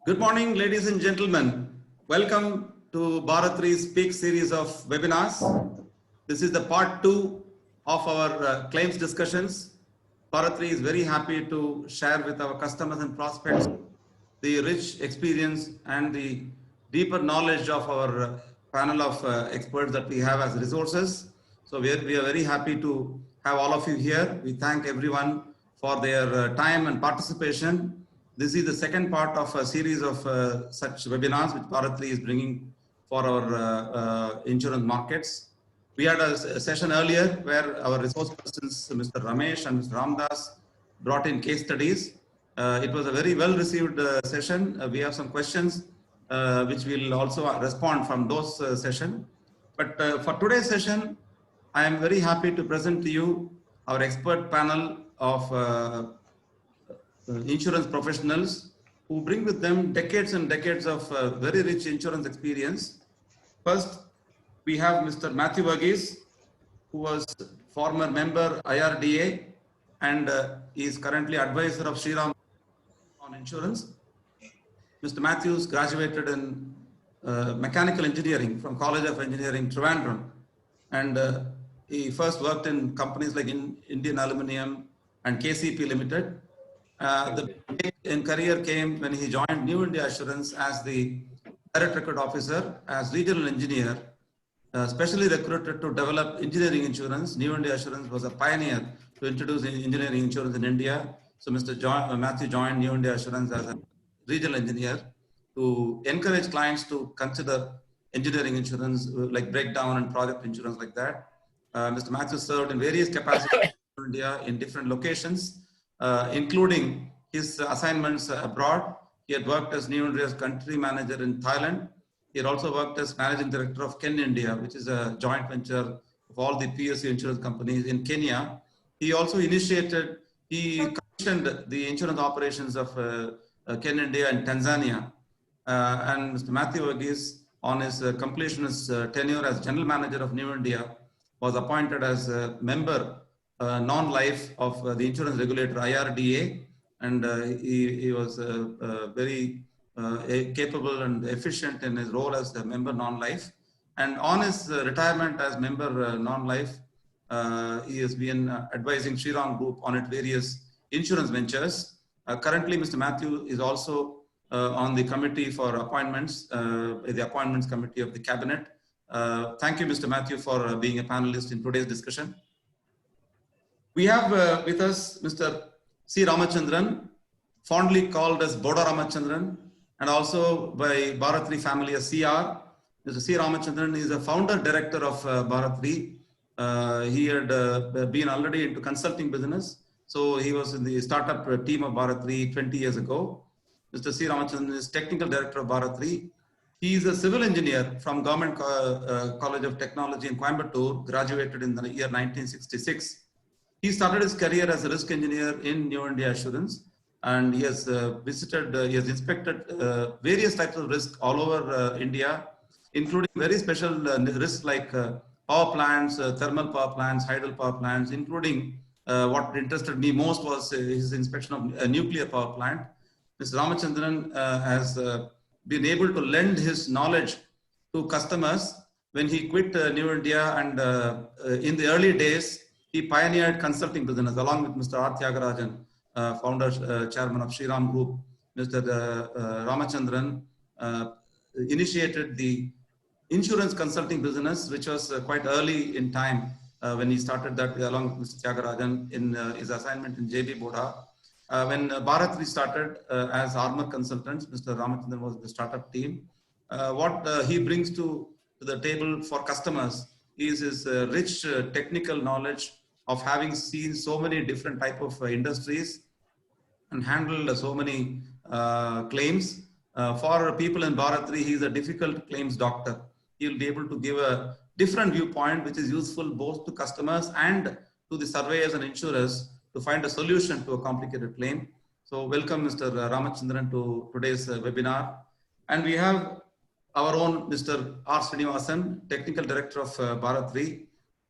Good morning, ladies and gentlemen. Welcome to Bharat Re's Speak series of webinars. This is the part 2 of our claims discussions. Bharat Re is very happy to share with our customers and prospects the rich experience and the deeper knowledge of our panel of experts that we have as resources. So we are very happy to have all of you here. We thank everyone for their time and participation. This is the second part of a series of such webinars which Bharat Re is bringing for our insurance markets. We had a session earlier where our resource persons, Mr. Ramesh and Mr. Ramdas, brought in case studies. It was a very well received session. We have some questions which we'll also respond from those session. But for today's session, I am very happy to present to you our expert panel of insurance professionals who bring with them decades and decades of very rich insurance experience. First, we have Mr. Matthew Verghese, who was former member IRDA and is currently advisor of Shriram on insurance. Mr. Matthews graduated in mechanical engineering from College of Engineering, Trivandrum, and he first worked in companies like Indian Aluminium and KCP Limited. The break in career came when he joined New India Assurance as the Direct Record Officer, as regional engineer, specially recruited to develop engineering insurance. New India Assurance was a pioneer to introduce engineering insurance in India. So Mr. Matthew joined New India Assurance as a regional engineer to encourage clients to consider engineering insurance like breakdown and project insurance like that. Mr. Matthew served in various capacities in India in different locations, including his assignments abroad. He had worked as New India's country manager in Thailand. He had also worked as managing director of Ken India, which is a joint venture of all the PSU insurance companies in Kenya. He also initiated, he commissioned the insurance operations of Ken India in Tanzania. And Mr. Matthew Verghese, on his completionist tenure as general manager of New India, was appointed as a member non-life of the insurance regulator IRDA, and he was very capable and efficient in his role as a member non-life. And on his retirement as member non-life, he has been advising Shriram Group on its various insurance ventures. Currently, Mr. Matthew is also on the committee for appointments, the appointments committee of the cabinet. Thank you, Mr. Matthew, for being a panelist in today's discussion. We have with us Mr. C. Ramachandran, fondly called as Boda Ramachandran, and also by Bharat Re family as CR. Mr. C. Ramachandran is a founder director of Bharat Re. He had been already into consulting business, so he was in the startup team of Bharat Re 20 years ago. Mr. C. Ramachandran is technical director of Bharat Re. He is a civil engineer from Government College of Technology in Coimbatore, graduated in the year 1966. He started his career as a risk engineer in New India Assurance, and he has he has inspected various types of risk all over India, including very special risks like power plants, thermal power plants, hydel power plants, including what interested me most was his inspection of a nuclear power plant. Mr. Ramachandran has been able to lend his knowledge to customers when he quit New India, and in the early days, he pioneered consulting business along with Mr. R. Tyagarajan, founder, chairman of Shriram Group. Mr. Ramachandran initiated the insurance consulting business, which was quite early in time when he started that along with Mr. Tyagarajan in his assignment in JB Boda. When Bharat Re started as Armor Consultants, Mr. Ramachandran was the startup team. What he brings to the table for customers is his rich technical knowledge of having seen so many different type of industries and handled so many claims. For people in Bharat Re, he is a difficult claims doctor. He will be able to give a different viewpoint, which is useful both to customers and to the surveyors and insurers to find a solution to a complicated claim. So welcome Mr. Ramachandran to today's webinar. And we have our own Mr. R. Srinivasan, Technical Director of Bharat Re.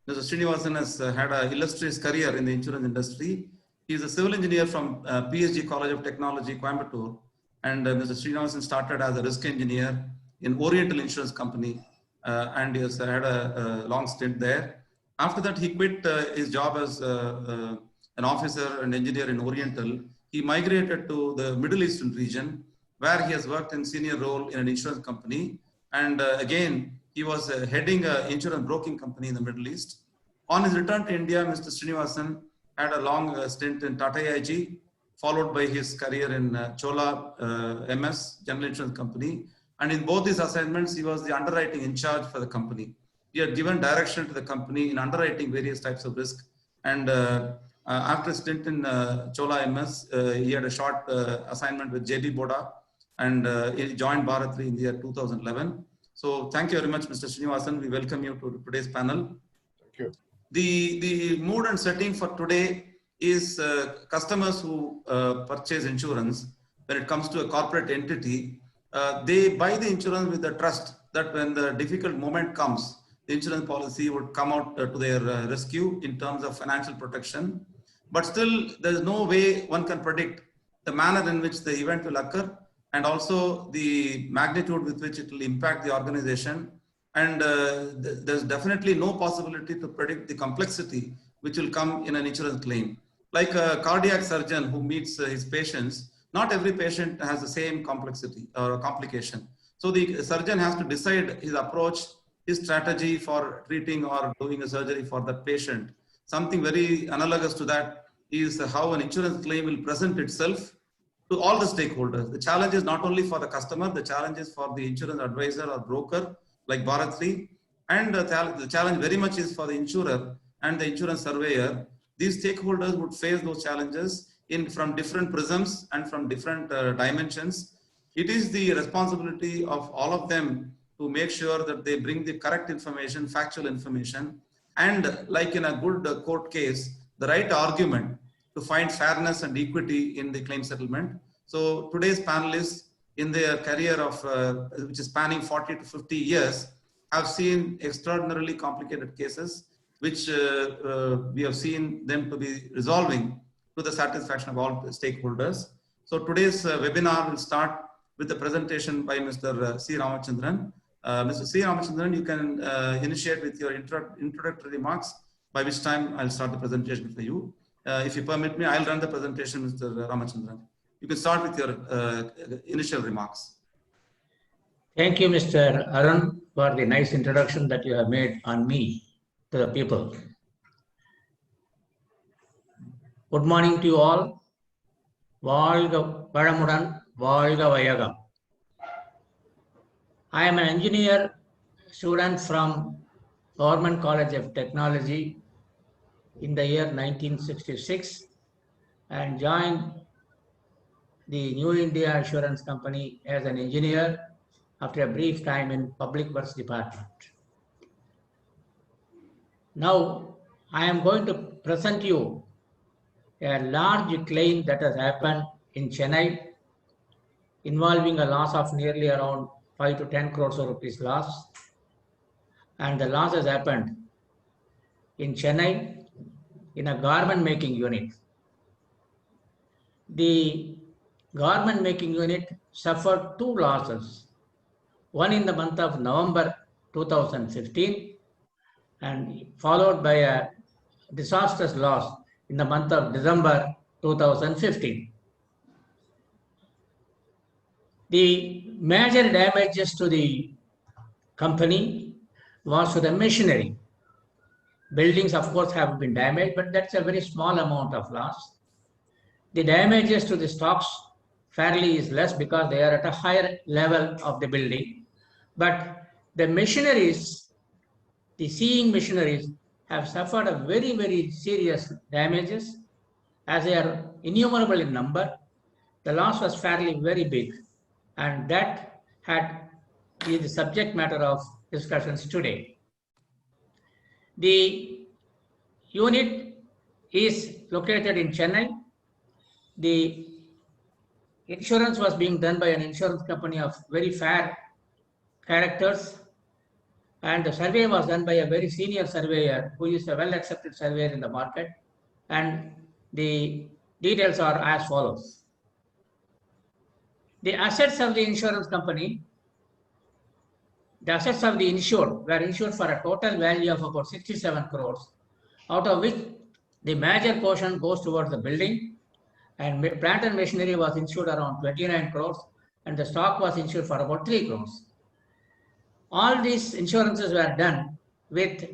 Mr. Srinivasan has had an illustrious career in the insurance industry. He is a civil engineer from PSG College of Technology, Coimbatore. And Mr. Srinivasan started as a risk engineer in Oriental Insurance Company, and he has had a long stint there. After that, he quit his job as an officer and engineer in Oriental. He migrated to the Middle Eastern region, where he has worked in senior role in an insurance company. And again, he was heading an insurance broking company in the Middle East. On his return to India, Mr. Srinivasan had a long stint in Tata AIG, followed by his career in Chola MS, General Insurance Company. And in both these assignments, he was the underwriting in charge for the company. He had given direction to the company in underwriting various types of risk. And after a stint in Chola MS, he had a short assignment with JB Boda, and he joined Bharat Re in the year 2011. So thank you very much, Mr. Srinivasan. We welcome you to today's panel. Thank you. The mood and setting for today is customers who purchase insurance. When it comes to a corporate entity, they buy the insurance with the trust that when the difficult moment comes, the insurance policy would come out to their rescue in terms of financial protection. But still, there is no way one can predict the manner in which the event will occur, and also the magnitude with which it will impact the organization. And there's definitely no possibility to predict the complexity which will come in an insurance claim. Like a cardiac surgeon who meets his patients, not every patient has the same complexity or complication. So the surgeon has to decide his approach, his strategy for treating or doing a surgery for that patient. Something very analogous to that is how an insurance claim will present itself to all the stakeholders. The challenge is not only for the customer, the challenge is for the insurance advisor or broker like Bharat Re, and the challenge very much is for the insurer and the insurance surveyor. These stakeholders would face those challenges from different prisms and from different dimensions. It is the responsibility of all of them to make sure that they bring the correct information, factual information, and like in a good court case, the right argument to find fairness and equity in the claim settlement. So today's panelists, in their career of which is spanning 40 to 50 years, have seen extraordinarily complicated cases, which we have seen them to be resolving to the satisfaction of all stakeholders. So today's webinar will start with the presentation by Mr. C. Ramachandran. Mr. C. Ramachandran, you can initiate with your introductory remarks, by which time I'll start the presentation for you. If you permit me, I'll run the presentation, Mr. Ramachandran. You can start with your initial remarks. Thank you, Mr. Arun, for the nice introduction that you have made on me to the people. Good morning to you all. Valga Varamudan, Valga Vayagam. I am an engineer student from Government College of Technology in the year 1966 and joined the New India Insurance Company as an engineer after a brief time in Public Works Department. Now, I am going to present you a large claim that has happened in Chennai involving a loss of nearly around 5 to 10 crores of rupees loss. And the loss has happened in Chennai in a garment making unit. The garment making unit suffered two losses, one in the month of November 2015 and followed by a disastrous loss in the month of December 2015. The major damages to the company was to the machinery. Buildings, of course, have been damaged, but that's a very small amount of loss. The damages to the stocks fairly is less because they are at a higher level of the building. But the machineries, the sewing machineries, have suffered a very, very serious damages as they are innumerable in number. The loss was fairly very big, and that is the subject matter of discussions today. The unit is located in Chennai. The insurance was being done by an insurance company of very fair characters, and the survey was done by a very senior surveyor who is a well-accepted surveyor in the market. And the Details are as follows. The assets of the insurance company, the assets of the insured were insured for a total value of about 67 crores, out of which the major portion goes towards the building, and plant and machinery was insured around 29 crores, and the stock was insured for about 3 crores. All these insurances were done with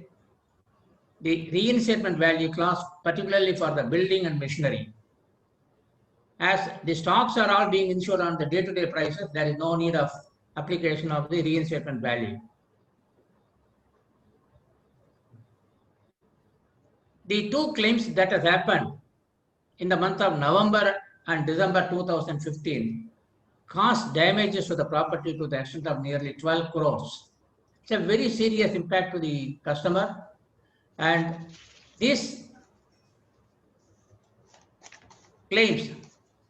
the reinstatement value clause, particularly for the building and machinery. As the stocks are all being insured on the day-to-day prices, there is no need of application of the reinstatement value. The two claims that has happened in the month of November and December 2015 caused damages to the property to the extent of nearly 12 crores. It's a very serious impact to the customer, and these claims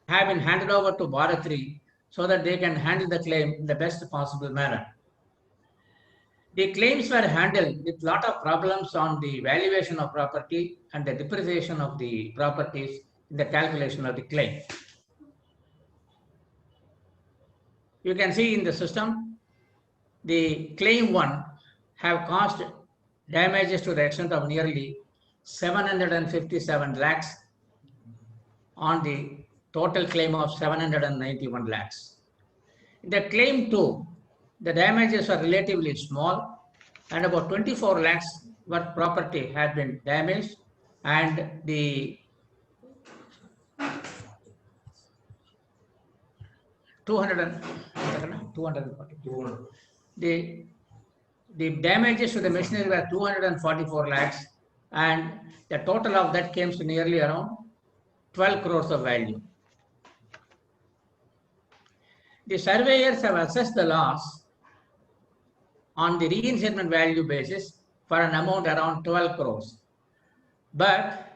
have been handed over to Bharat 3 so that they can handle the claim in the best possible manner. The claims were handled with a lot of problems on the valuation of property and the depreciation of the properties in the calculation of the claim. You can see in the system, the claim 1 have caused damages to the extent of nearly 757 lakhs on the total claim of 791 lakhs. In the claim 2, the damages are relatively small, and about 24 lakhs worth property had been damaged, and the 240. The damages to the machinery were 244 lakhs, and the total of that came to nearly around 12 crores of value. The surveyors have assessed the loss on the reinstatement value basis for an amount around 12 crores. But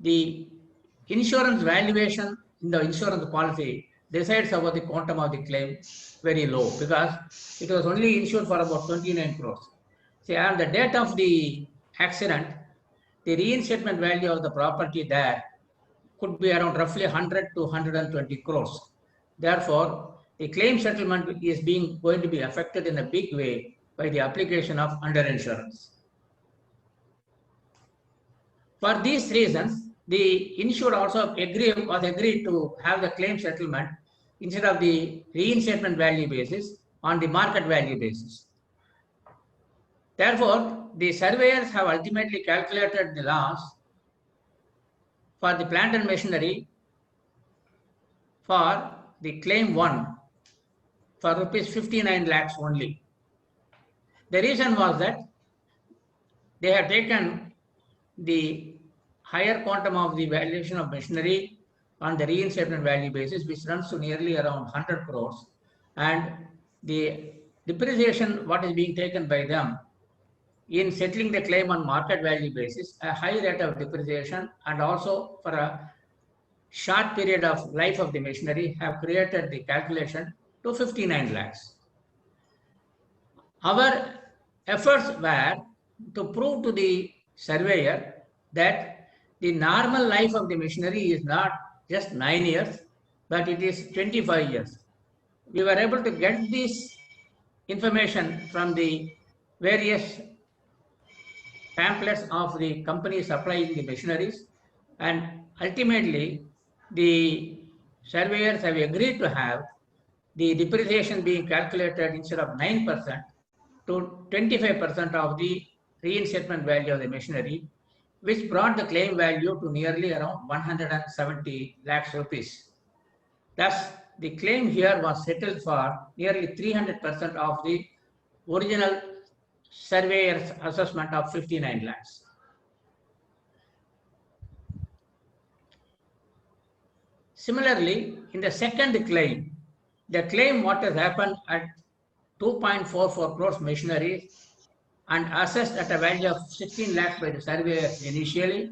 the insurance valuation in the insurance policy decides about the quantum of the claim very low, because it was only insured for about 29 crores. See, on the date of the accident, the reinstatement value of the property there could be around roughly 100 to 120 crores. Therefore, the claim settlement is going to be affected in a big way by the application of underinsurance. For these reasons, the insured also was agreed to have the claim settlement instead of the reinstatement value basis on the market value basis. Therefore, the surveyors have ultimately calculated the loss for the plant and machinery for the claim 1 for rupees 59 lakhs only. The reason was that they have taken the higher quantum of the valuation of machinery on the reinstatement value basis, which runs to nearly around 100 crores, and the depreciation what is being taken by them in settling the claim on market value basis, a high rate of depreciation, and also for a short period of life of the machinery have created the calculation to 59 lakhs. Our efforts were to prove to the surveyor that the normal life of the machinery is not just 9 years, but it is 25 years. We were able to get this information from the various pamphlets of the company supplying the machineries, and ultimately the surveyors have agreed to have the depreciation being calculated instead of 9% to 25% of the reinstatement value of the machinery, which brought the claim value to nearly around 170 lakhs rupees. Thus, the claim here was settled for nearly 300% of the original surveyor's assessment of 59 lakhs. Similarly, in the second claim, the claim what has happened at 2.44 crores machinery and assessed at a value of 16 lakhs by the surveyor initially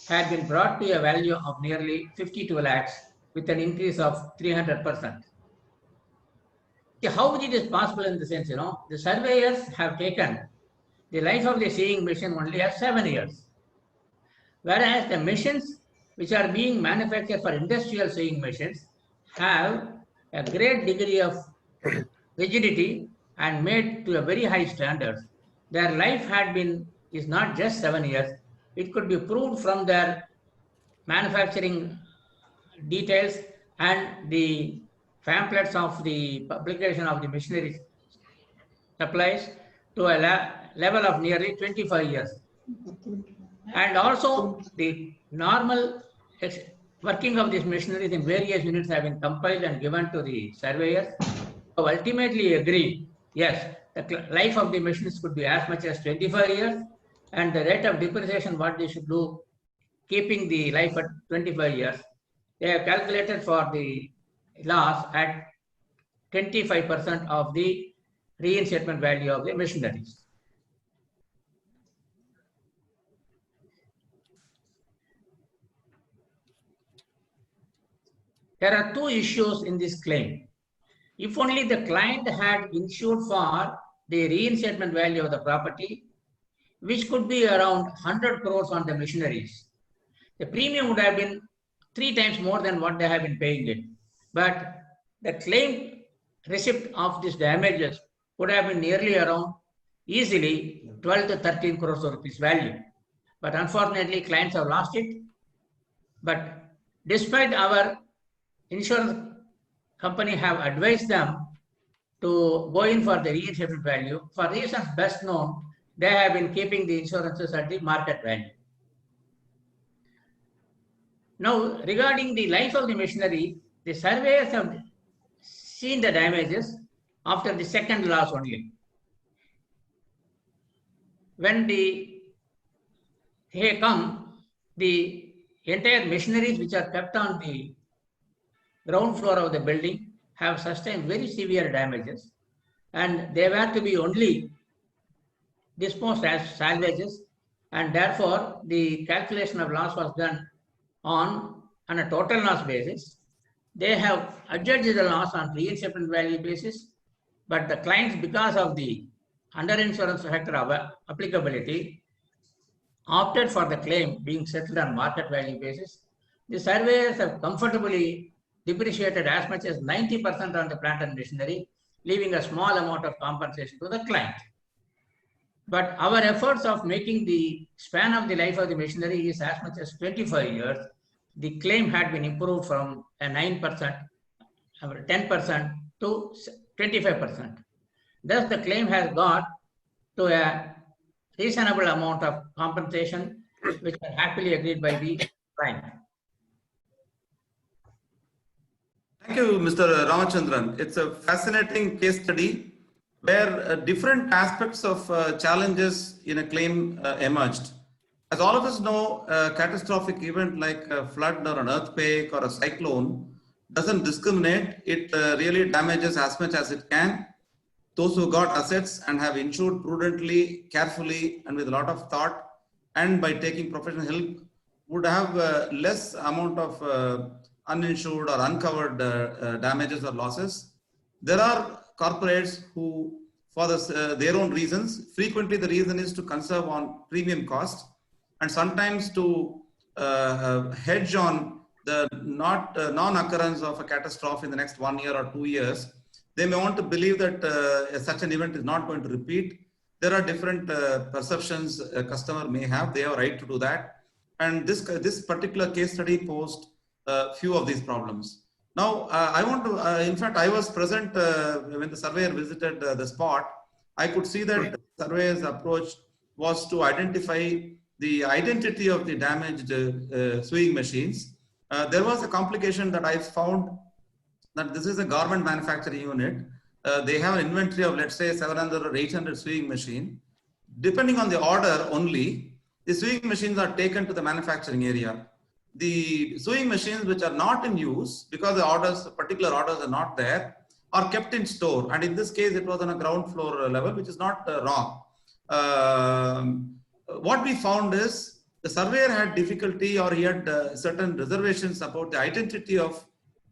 had been brought to a value of nearly 52 lakhs with an increase of 300%. How it is possible in the sense, the surveyors have taken the life of the seeing machine only as 7 years. Whereas the machines which are being manufactured for industrial sewing machines have a great degree of rigidity and made to a very high standards. Their life is not just 7 years. It could be proved from their manufacturing details and the pamphlets of the publication of the machinery supplies to a level of nearly 25 years. And also the normal working of these machineries in various units have been compiled and given to the surveyors, who ultimately agree, yes, the life of the machines could be as much as 25 years, and the rate of depreciation what they should do, keeping the life at 25 years, they have calculated for the loss at 25% of the reinstatement value of the machineries. There are two issues in this claim. If only the client had insured for the reinstatement value of the property, which could be around 100 crores on the machineries, the premium would have been 3 times more than what they have been paying it. But the claim receipt of these damages would have been nearly around easily 12 to 13 crores of rupees value. But unfortunately, clients have lost it. But despite our insurance company have advised them to go in for the reinstatement value, for reasons best known, they have been keeping the insurances at the market value. Now, regarding the life of the machinery, the surveyors have seen the damages after the second loss only. When they come, the entire machineries which are kept on the ground floor of the building have sustained very severe damages, and they were to be only disposed as salvages, and therefore the calculation of loss was done on a total loss basis. They have adjudged the loss on reinstatement value basis, but the clients, because of the underinsurance factor of applicability, opted for the claim being settled on market value basis. The surveyors have comfortably depreciated as much as 90% on the plant and machinery, leaving a small amount of compensation to the client. But our efforts of making the span of the life of the machinery is as much as 25 years. The claim had been improved from a 9%, 10% to 25%. Thus, the claim has got to a reasonable amount of compensation, which are happily agreed by the client. Thank you, Mr. Ramachandran. It's a fascinating case study where different aspects of challenges in a claim emerged. As all of us know, a catastrophic event like a flood or an earthquake or a cyclone doesn't discriminate. It really damages as much as it can. Those who got assets and have insured prudently, carefully, and with a lot of thought, and by taking professional help, would have less amount of uninsured or uncovered damages or losses. There are corporates who, for their own reasons, frequently the reason is to conserve on premium cost, and sometimes to hedge on the non-occurrence of a catastrophe in the next 1 year or 2 years. They may want to believe that such an event is not going to repeat. There are different perceptions a customer may have. They have a right to do that. And this particular case study posed a few of these problems. Now, I want to, in fact, I was present when the surveyor visited the spot. I could see that the surveyor's approach was to identify the identity of the damaged sewing machines. There was a complication that I found, that this is a garment manufacturing unit. They have an inventory of, let's say, 700 or 800 sewing machine. Depending on the order only, the sewing machines are taken to the manufacturing area. The sewing machines which are not in use, because the particular orders are not there, are kept in store. And in this case, it was on a ground floor level, which is not wrong. What we found is the surveyor had difficulty, or he had certain reservations about the identity of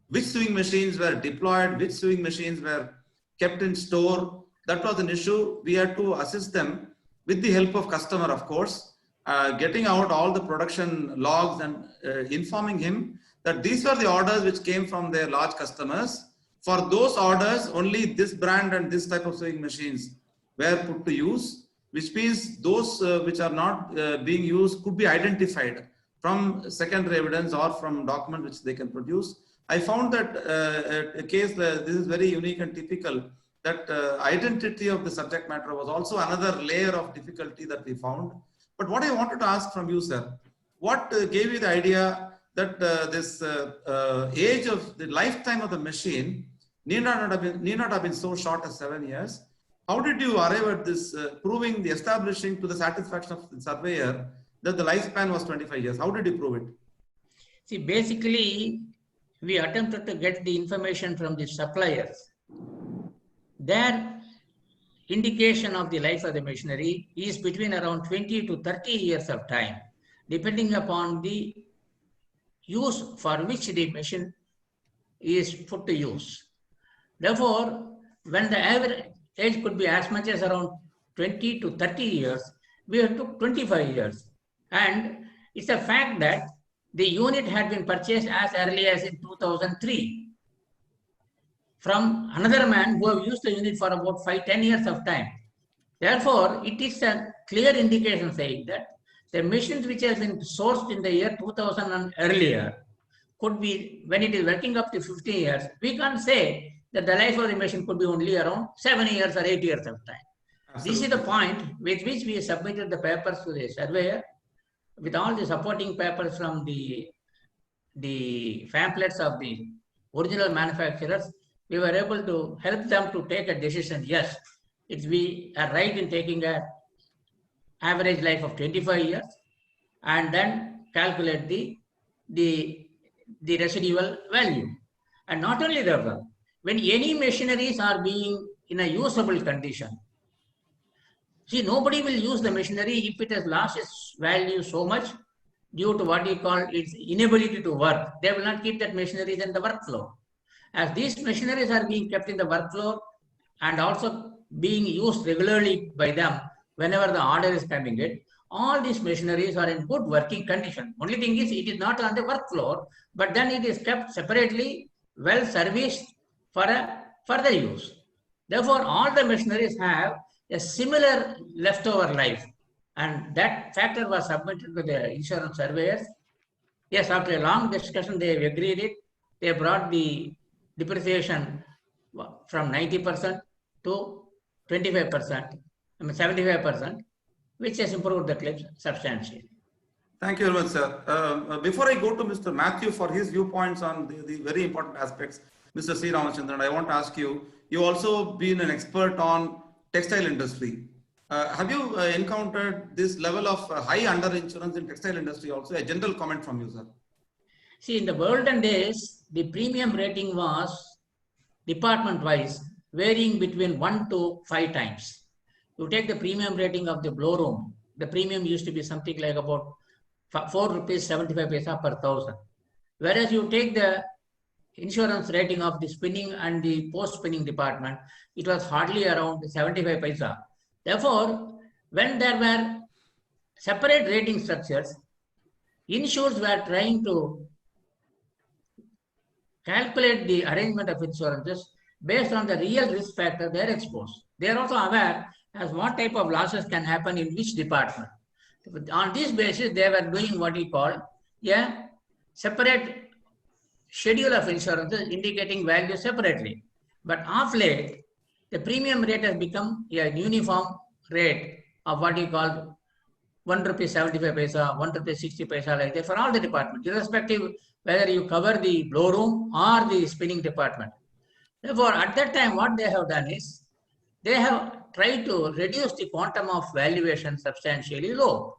which sewing machines were deployed, which sewing machines were kept in store. That was an issue. We had to assist them with the help of customer, of course. getting out all the production logs and informing him that these were the orders which came from their large customers. For those orders, only this brand and this type of sewing machines were put to use, which means those which are not being used could be identified from secondary evidence or from document which they can produce. I found that a case, this is very unique and typical, that identity of the subject matter was also another layer of difficulty that we found. But what I wanted to ask from you, sir, what gave you the idea that this age of the lifetime of the machine need not have been so short as 7 years? How did you arrive at this proving, the establishing to the satisfaction of the surveyor that the lifespan was 25 years? How did you prove it? See, basically, we attempted to get the information from the suppliers. Their indication of the life of the machinery is between around 20 to 30 years of time, depending upon the use for which the machine is put to use. Therefore, when the average age could be as much as around 20 to 30 years, we took 25 years. And it's a fact that the unit had been purchased as early as in 2003 from another man who have used the unit for about 5-10 years of time. Therefore, it is a clear indication saying that the machines which have been sourced in the year 2000 and earlier could be, when it is working up to 15 years, we can't say that the life of the machine could be only around 7 years or 8 years of time. Absolutely. This is the point with which we submitted the papers to the surveyor with all the supporting papers from the pamphlets of the original manufacturers. We were able to help them to take a decision. Yes, we are right in taking an average life of 25 years and then calculate the residual value. And not only that, when any machineries are being in a usable condition, see, nobody will use the machinery if it has lost its value so much due to what you call its inability to work. They will not keep that machineries in the workflow. As these machineries are being kept in the workflow and also being used regularly by them whenever the order is coming in, all these machineries are in good working condition. Only thing is, it is not on the work floor, but then it is kept separately, well serviced for a further use. Therefore, all the machineries have a similar leftover life, and that factor was submitted to the insurance surveyors. Yes, after a long discussion, they agreed it. They brought the depreciation from 90% to 25%, 75%, which has improved the claims substantially. Thank you very much, sir. Before I go to Mr. Matthew for his viewpoints on the very important aspects, Mr. C. Ramachandran, I want to ask you, you also been an expert on textile industry. Have you encountered this level of high underinsurance in textile industry also? A general comment from you, sir. See, in the olden days, the premium rating was department-wise, varying between 1 to 5 times. You take the premium rating of the blow room, the premium used to be something like about 4 rupees 75 paisa per 1,000. Whereas you take the insurance rating of the spinning and the post-spinning department, it was hardly around 75 paisa. Therefore, when there were separate rating structures, insurers were trying to calculate the arrangement of insurances based on the real risk factor they are exposed. They are also aware as what type of losses can happen in which department. On this basis, they were doing what we call a separate schedule of insurances indicating value separately. But of late, the premium rate has become a uniform rate of what we call 1 rupee 75 paisa, 1 rupee 60 paisa, like that for all the departments, irrespective whether you cover the blow room or the spinning department. Therefore, at that time, what they have done is, they have tried to reduce the quantum of valuation substantially low.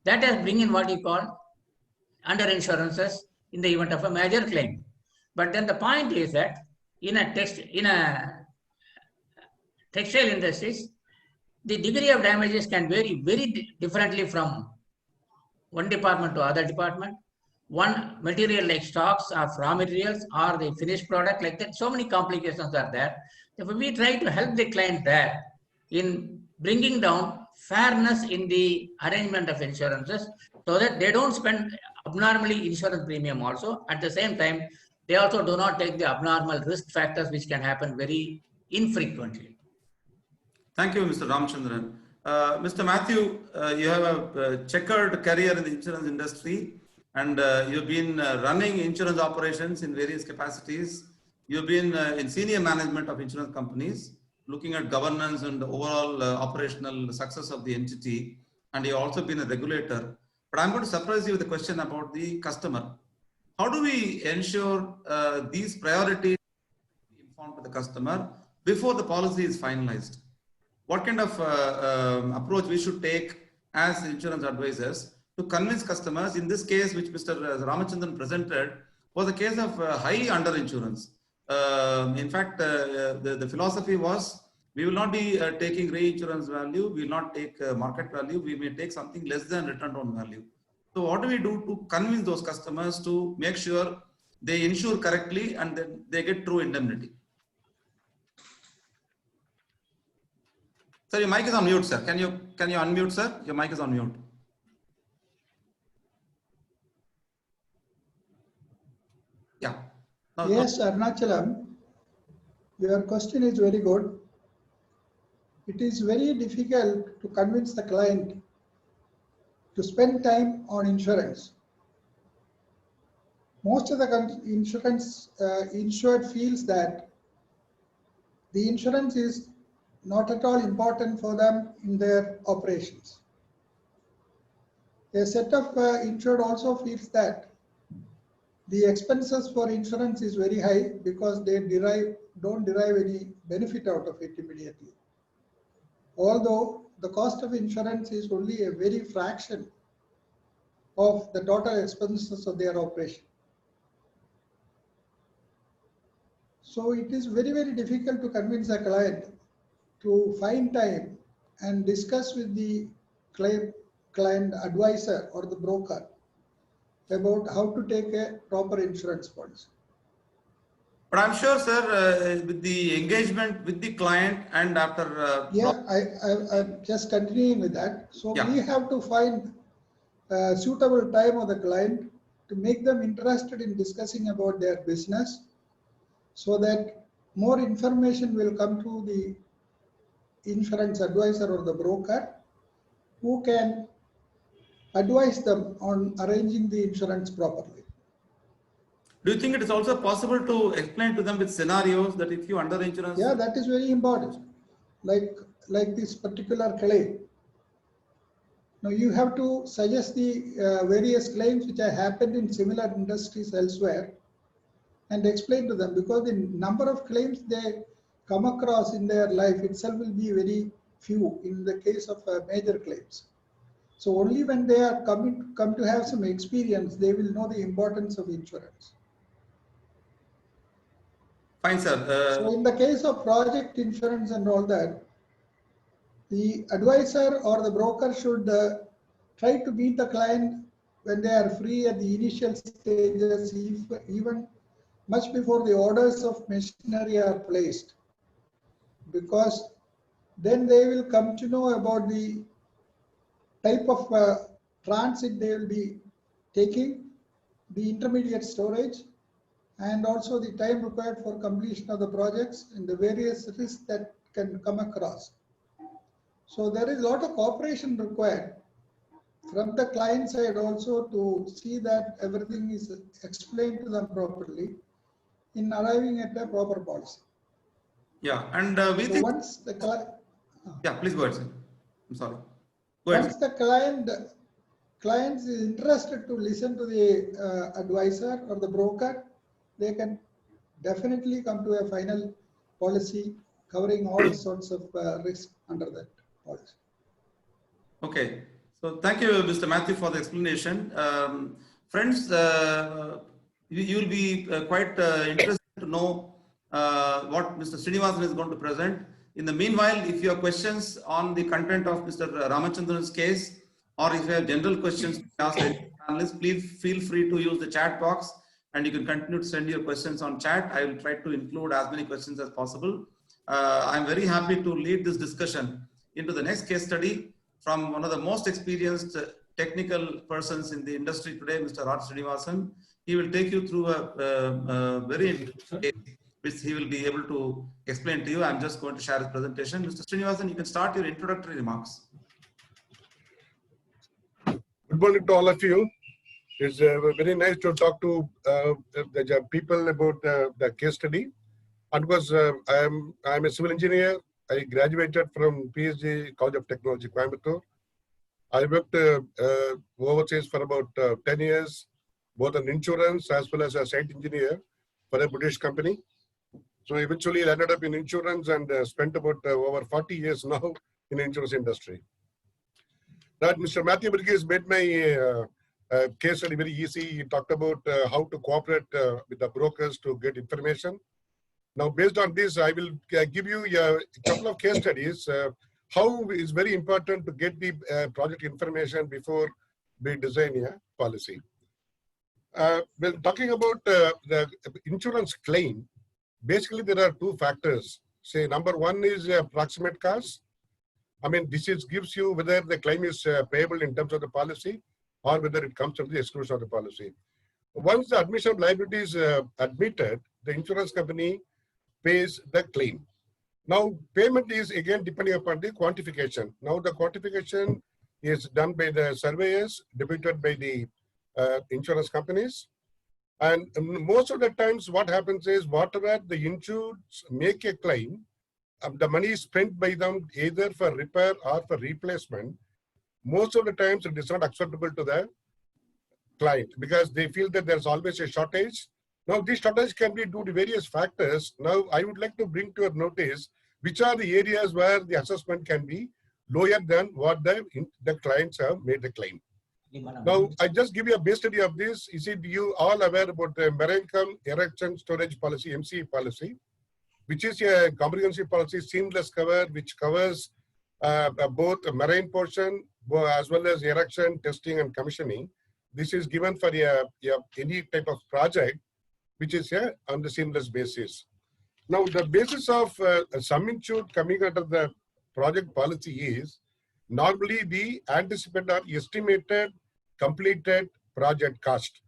That has bring in what you call underinsurances in the event of a major claim. But then the point is that in a textile industries, the degree of damages can vary very differently from one department to other department. One material like stocks or raw materials or the finished product like that, so many complications are there. Therefore, we try to help the client there in bringing down fairness in the arrangement of insurances so that they don't spend abnormally insurance premium also. At the same time, they also do not take the abnormal risk factors which can happen very infrequently. Thank you, Mr. Ramachandran. Mr. Matthew, you have a checkered career in the insurance industry, and you've been running insurance operations in various capacities. You've been in senior management of insurance companies, looking at governance and the overall operational success of the entity, and you've also been a regulator. But I'm going to surprise you with a question about the customer. How do we ensure these priorities be informed to the customer before the policy is finalized? What kind of approach we should take as insurance advisors to convince customers? In this case, which Mr. Ramachandran presented, was a case of high underinsurance. In fact, the philosophy was, we will not be taking reinsurance value, we will not take market value, we may take something less than return on value. So what do we do to convince those customers to make sure they insure correctly and then they get true indemnity? Sir, your mic is on mute, sir. Can you unmute, sir? Your mic is on mute. Yeah. No, yes, Arunachalam, your question is very good. It is very difficult to convince the client to spend time on insurance. Most of the insured feels that the insurance is not at all important for them in their operations. A set of insured also feels that the expenses for insurance is very high because they don't derive any benefit out of it immediately. Although the cost of insurance is only a very fraction of the total expenses of their operation. So it is very, very difficult to convince a client to find time and discuss with the client advisor or the broker about how to take a proper insurance policy. but I'm sure, sir, with the engagement with the client and after... I'm just continuing with that. So Yeah. we have to find suitable time of the client to make them interested in discussing about their business so that more information will come to the insurance advisor or the broker who can advise them on arranging the insurance properly. Do you think it is also possible to explain to them with scenarios that if you under insurance? Yeah, that is very important. Like this particular claim. Now you have to suggest the various claims which have happened in similar industries elsewhere and explain to them, because the number of claims they come across in their life itself will be very few in the case of major claims. So only when they are come to have some experience, they will know the importance of insurance. Fine, sir. So in the case of project insurance and all that, the advisor or the broker should try to meet the client when they are free at the initial stages, even much before the orders of machinery are placed, because then they will come to know about the type of transit they will be taking, the intermediate storage, and also the time required for completion of the projects and the various risks that can come across. So there is a lot of cooperation required from the client side also to see that everything is explained to them properly in arriving at a proper policy. Yeah, and we so think... once the client... Yeah, please go ahead, sir. I'm sorry. Go ahead. Once the client is interested to listen to the advisor or the broker, they can definitely come to a final policy covering all sorts of risks under that policy. Okay. So thank you, Mr. Matthew, for the explanation. Friends, you will be quite interested to know what Mr. Srinivasan is going to present. In the meanwhile, if you have questions on the content of Mr. Ramachandran's case, or if you have general questions to ask the panelists, please feel free to use the chat box, and you can continue to send your questions on chat. I will try to include as many questions as possible. I'm very happy to lead this discussion into the next case study, from one of the most experienced technical persons in the industry today, Mr. R. Srinivasan. He will take you through a very interesting case, which he will be able to explain to you. I'm just going to share his presentation. Mr. Srinivasan, you can start your introductory remarks. Good morning to all of you. It's very nice to talk to the people about the case study. And because I'm a civil engineer, I graduated from PhD College of Technology, Coimbatore. I worked overseas for about 10 years, both in insurance as well as a site engineer for a British company. So eventually I ended up in insurance and spent about over 40 years now in the insurance industry. That Mr. Matthew Burgess made my case study very easy. He talked about how to cooperate with the brokers to get information. Now, based on this, I will give you a couple of case studies. How it's very important to get the project information before we design a policy. When talking about the insurance claim, basically there are two factors. Say number one is approximate cost. I mean, this gives you whether the claim is payable in terms of the policy or whether it comes from the exclusion of the policy. Once the admission of liability is admitted, the insurance company pays the claim. Now, payment is again depending upon the quantification. Now, the quantification is done by the surveyors, debited by the insurance companies. And most of the times what happens is whatever the insured make a claim, the money is spent by them either for repair or for replacement. Most of the times it is not acceptable to the client because they feel that there's always a shortage. Now this shortage can be due to various factors. Now I would like to bring to your notice which are the areas where the assessment can be lower than what the clients have made the claim. Now, I just give you a base study of this. Is it you all aware about the Maritime Erection Storage Policy, MCE policy, which is a comprehensive policy, seamless cover, which covers both the marine portion as well as erection, testing, and commissioning. This is given for any type of project, which is on the seamless basis. Now, the basis of sum insured coming out of the project policy is normally the anticipated or estimated completed project cost.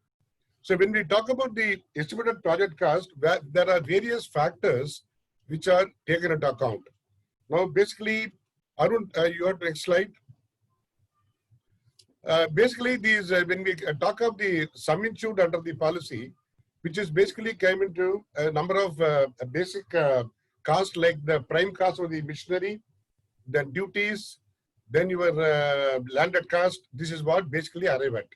So when we talk about the estimated project cost, there are various factors which are taken into account. Now, basically, Arun, you have the next slide. Basically, these when we talk of the sum insured under the policy, which is basically came into a number of basic costs like the prime cost of the machinery, the duties, then your landed cost. This is what basically arrive at.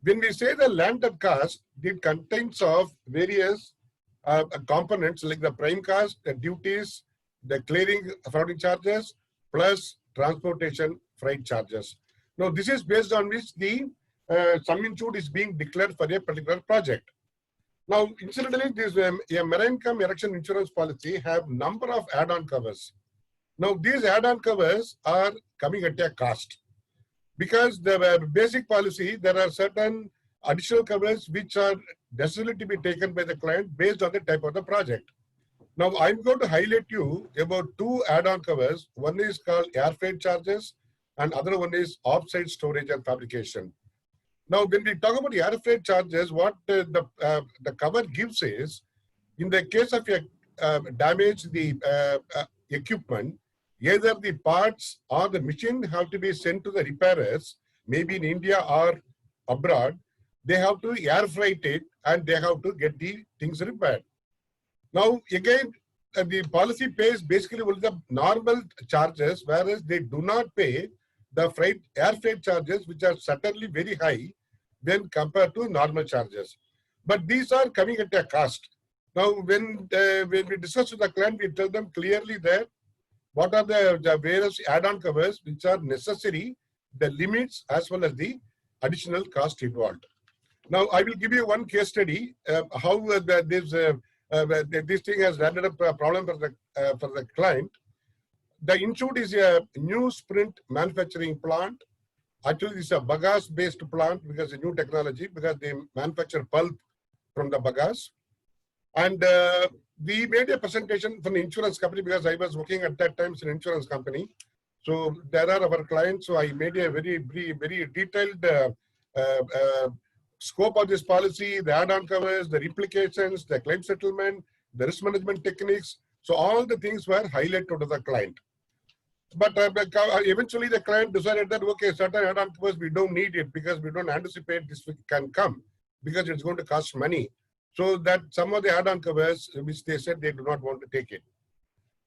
When we say the landed cost, it contains of various components like the prime cost, the duties, the clearing forwarding charges, plus transportation freight charges. Now, this is based on which the sum insured is being declared for a particular project. Now, incidentally, this a maritime erection insurance policy have number of add-on covers. Now, these add-on covers are coming at a cost because the basic policy, there are certain additional covers which are necessarily to be taken by the client based on the type of the project. Now, I'm going to highlight you about two add-on covers. One is called air freight charges and other one is offsite storage and fabrication. Now, when we talk about the air freight charges, what the cover gives is, in the case of a damage the equipment, either the parts or the machine have to be sent to the repairers, maybe in India or abroad. They have to air freight it and they have to get the things repaired. Now, again, the policy pays basically only the normal charges, whereas they do not pay the air freight charges, which are certainly very high when compared to normal charges. But these are coming at a cost. Now, when we discuss with the client, we tell them clearly that what are the various add-on covers which are necessary, the limits as well as the additional cost involved. Now, I will give you one case study how this thing has landed up a problem for the client. The insured is a new Sprint manufacturing plant. Actually, this is a bagasse-based plant because it's a new technology because they manufacture pulp from the bagasse. And we made a presentation from the insurance company because I was working at that time in an insurance company. So there are our clients. So I made a very detailed scope of this policy, the add-on covers, the implications, the claim settlement, the risk management techniques. So all the things were highlighted to the client. But eventually the client decided that, okay, certain add-on covers, we don't need it because we don't anticipate this can come because it's going to cost money. So that some of the add-on covers, which they said they do not want to take it.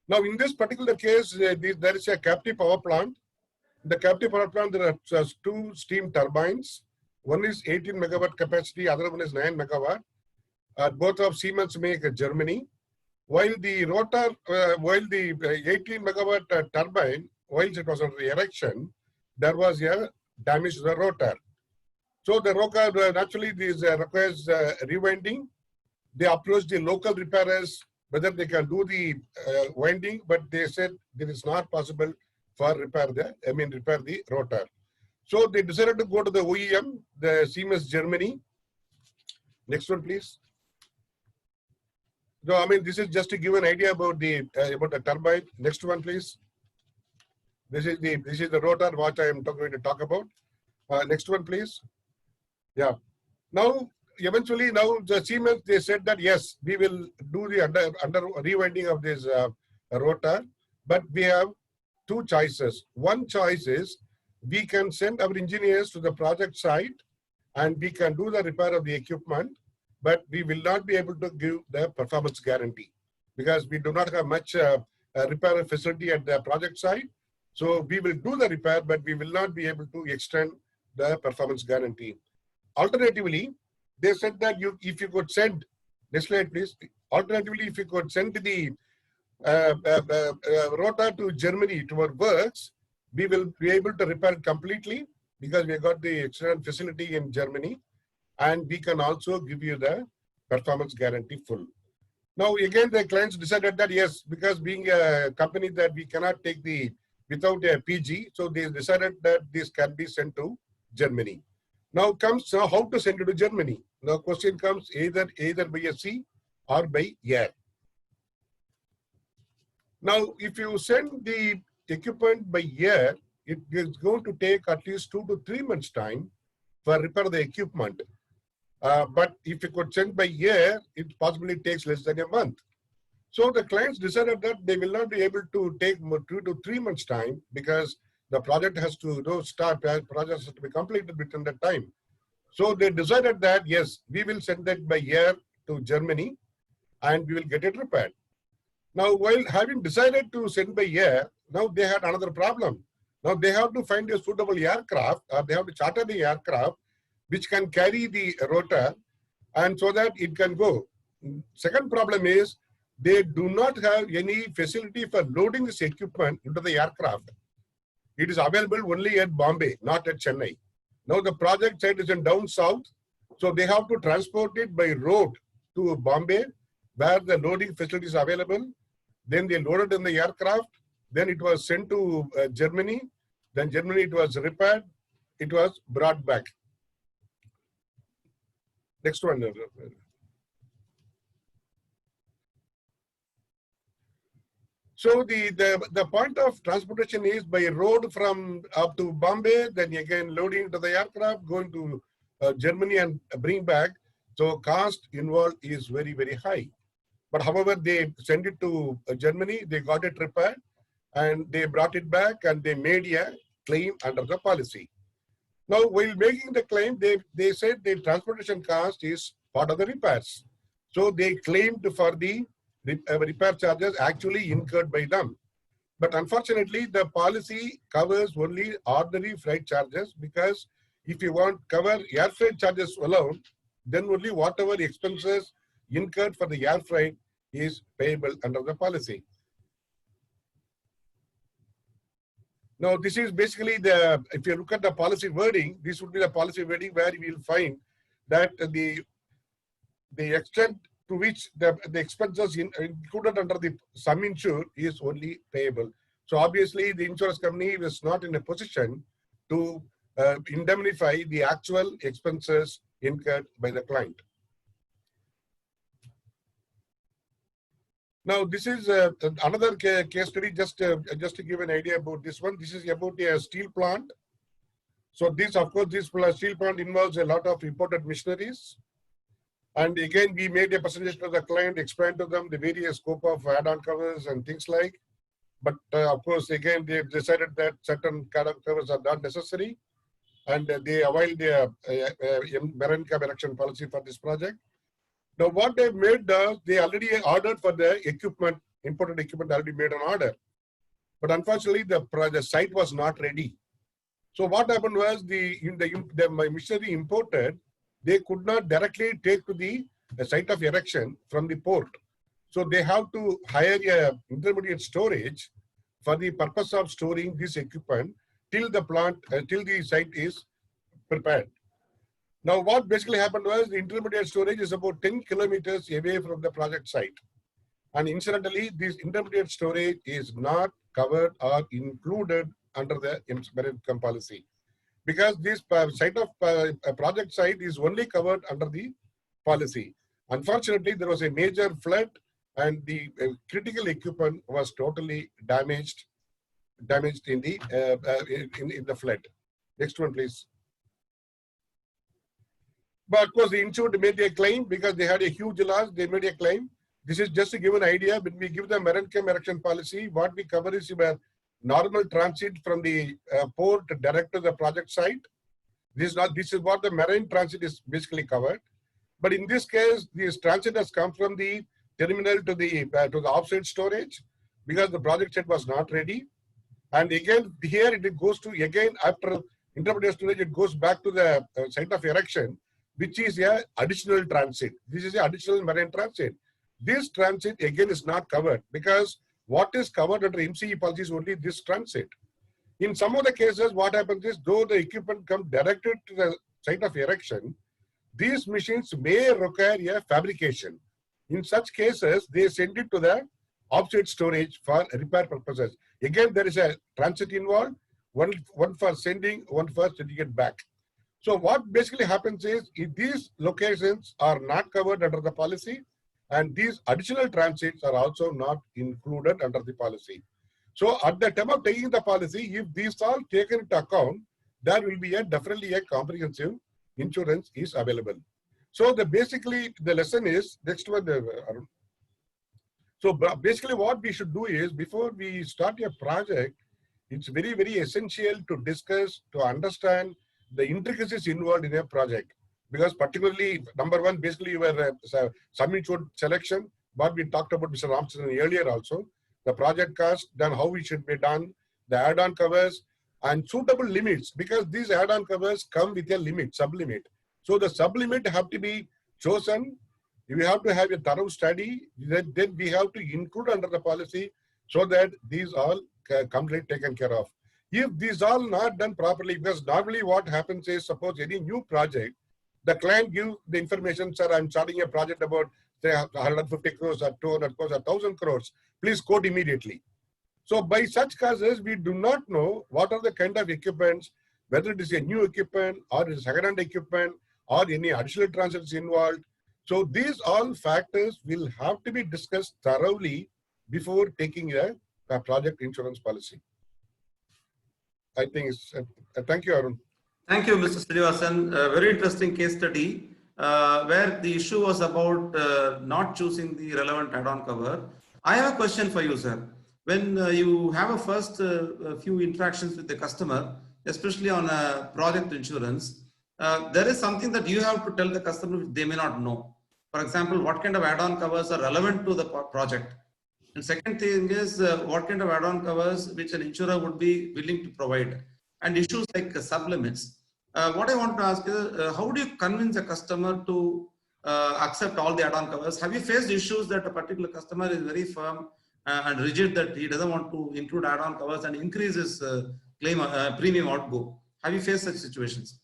Now, in this particular case, there is a captive power plant. The captive power plant, there are 2 steam turbines. One is 18 megawatt capacity, other one is 9 megawatt. Both of Siemens make Germany. While the rotor, while the 18 megawatt turbine, while it was under erection, there was a damage to the rotor. So the rotor, naturally, this requires rewinding. They approached the local repairers whether they can do the winding, but they said it is not possible for repair the rotor. So they decided to go to the OEM, the Siemens Germany. Next one, please. So, this is just to give an idea about the turbine. Next one, please. This is the rotor what I am going to talk about. Next one, please. Yeah. Now, eventually, the Siemens, they said that yes, we will do the under rewinding of this rotor, but we have 2 choices. One choice is we can send our engineers to the project site and we can do the repair of the equipment, but we will not be able to give the performance guarantee because we do not have much repair facility at the project site. So we will do the repair, but we will not be able to extend the performance guarantee. Alternatively, they said that if you could send, next slide please. Alternatively, if you could send the rotor to Germany to our works, we will be able to repair it completely because we got the external facility in Germany, and we can also give you the performance guarantee full. Now again, the clients decided that yes, because being a company that we cannot take without a PG, so they decided that this can be sent to Germany. Now comes how to send it to Germany. Now question comes either by a sea or by air. Now, if you send the equipment by air, it is going to take at least 2 to 3 months time for repair the equipment. But if you could send by air, it possibly takes less than a month. So the clients decided that they will not be able to take 2 to 3 months time because the project has to start, project has to be completed within that time. So they decided that yes, we will send that by air to Germany and we will get it repaired. Now, while having decided to send by air, now they had another problem. Now they have to find a suitable aircraft, or they have to charter the aircraft which can carry the rotor and so that it can go. Second problem is they do not have any facility for loading this equipment into the aircraft. It is available only at Bombay, not at Chennai. Now the project site is in down south, so they have to transport it by road to Bombay, where the loading facility is available. Then they loaded in the aircraft. Then it was sent to Germany. Then Germany it was repaired. It was brought back. Next one. So the point of transportation is by road from up to Bombay, then again loading to the aircraft, going to Germany and bring back. So cost involved is very, very high. But however, they sent it to Germany, they got it repaired, and they brought it back and they made a claim under the policy. Now, while making the claim, they said the transportation cost is part of the repairs. So they claimed for the repair charges actually incurred by them. But unfortunately, the policy covers only ordinary freight charges because if you want cover air freight charges alone, then only whatever expenses incurred for the air freight is payable under the policy. Now, this is basically if you look at the policy wording, this would be the policy wording where you will find that the extent to which the expenses included under the sum insured is only payable. So obviously the insurance company is not in a position to indemnify the actual expenses incurred by the client. Now, this is another case study, just to give an idea about this one. This is about a steel plant. So this, of course, this steel plant involves a lot of imported machineries. And again, we made a presentation to the client, explained to them the various scope of add-on covers and things like. But of course, again, they decided that certain add-on covers are not necessary. And they avoid the marine cab erection policy for this project. Now, what they made, they already ordered for the equipment, imported equipment already made an order. But unfortunately, the site was not ready. So what happened was the machinery imported, they could not directly take to the site of erection from the port. So they have to hire a intermediate storage for the purpose of storing this equipment till the plant, till the site is prepared. Now, what basically happened was the intermediate storage is about 10 kilometers away from the project site. And incidentally, this intermediate storage is not covered or included under the maritime policy, because this site of project site is only covered under the policy. Unfortunately, there was a major flood and the critical equipment was totally damaged in the in the flood. Next one, please. But of course, the insured made a claim because they had a huge loss. They made a claim. This is just to give an idea. When we give the maritime erection policy, what we cover is your normal transit from the port direct to the project site. This is what the marine transit is basically covered. But in this case, this transit has come from the terminal to the offsite storage because the project site was not ready. And again, here it goes to, again, after intermediate storage, it goes back to the site of erection, which is a additional transit. This is an additional marine transit. This transit again is not covered because what is covered under MCE policy is only this transit. In some of the cases, what happens is, though the equipment comes directed to the site of erection, these machines may require a fabrication. In such cases, they send it to the offsite storage for repair purposes. Again, there is a transit involved, one for sending, one for sending it back. So what basically happens is, if these locations are not covered under the policy, and these additional transits are also not included under the policy. So at the time of taking the policy, if these are taken into account, there will be definitely a comprehensive insurance is available. So basically the lesson is, next one, Arun. So basically what we should do is, before we start a project, it's very, very essential to discuss, to understand the intricacies involved in a project. Because particularly, number one, basically your sum insured selection, what we talked about Mr. Ramcharan earlier also, the project cost, then how it should be done, the add-on covers, and suitable limits, because these add-on covers come with a limit, sub-limit. So the sub-limit have to be chosen. We have to have a thorough study, then we have to include under the policy so that these all completely taken care of. If these all not done properly, because normally what happens is, suppose any new project, the client gives the information, sir, I'm starting a project about say 150 crores or 200 crores or 1,000 crores. Please quote immediately. So by such cases, we do not know what are the kind of equipments, whether it is a new equipment or it is second-hand equipment or any additional transits involved. So these all factors will have to be discussed thoroughly before taking a project insurance policy. I think it's, thank you, Arun. Thank you, Mr. Srinivasan. A very interesting case study where the issue was about not choosing the relevant add-on cover. I have a question for you, sir. When you have a first few interactions with the customer, especially on a project insurance, there is something that you have to tell the customer which they may not know. For example, what kind of add-on covers are relevant to the project? And second thing is what kind of add-on covers which an insurer would be willing to provide, and issues like sublimits. What I want to ask is, how do you convince a customer to accept all the add-on covers? Have you faced issues that a particular customer is very firm and rigid that he doesn't want to include add-on covers and increase his claim premium outgo? Have you faced such situations?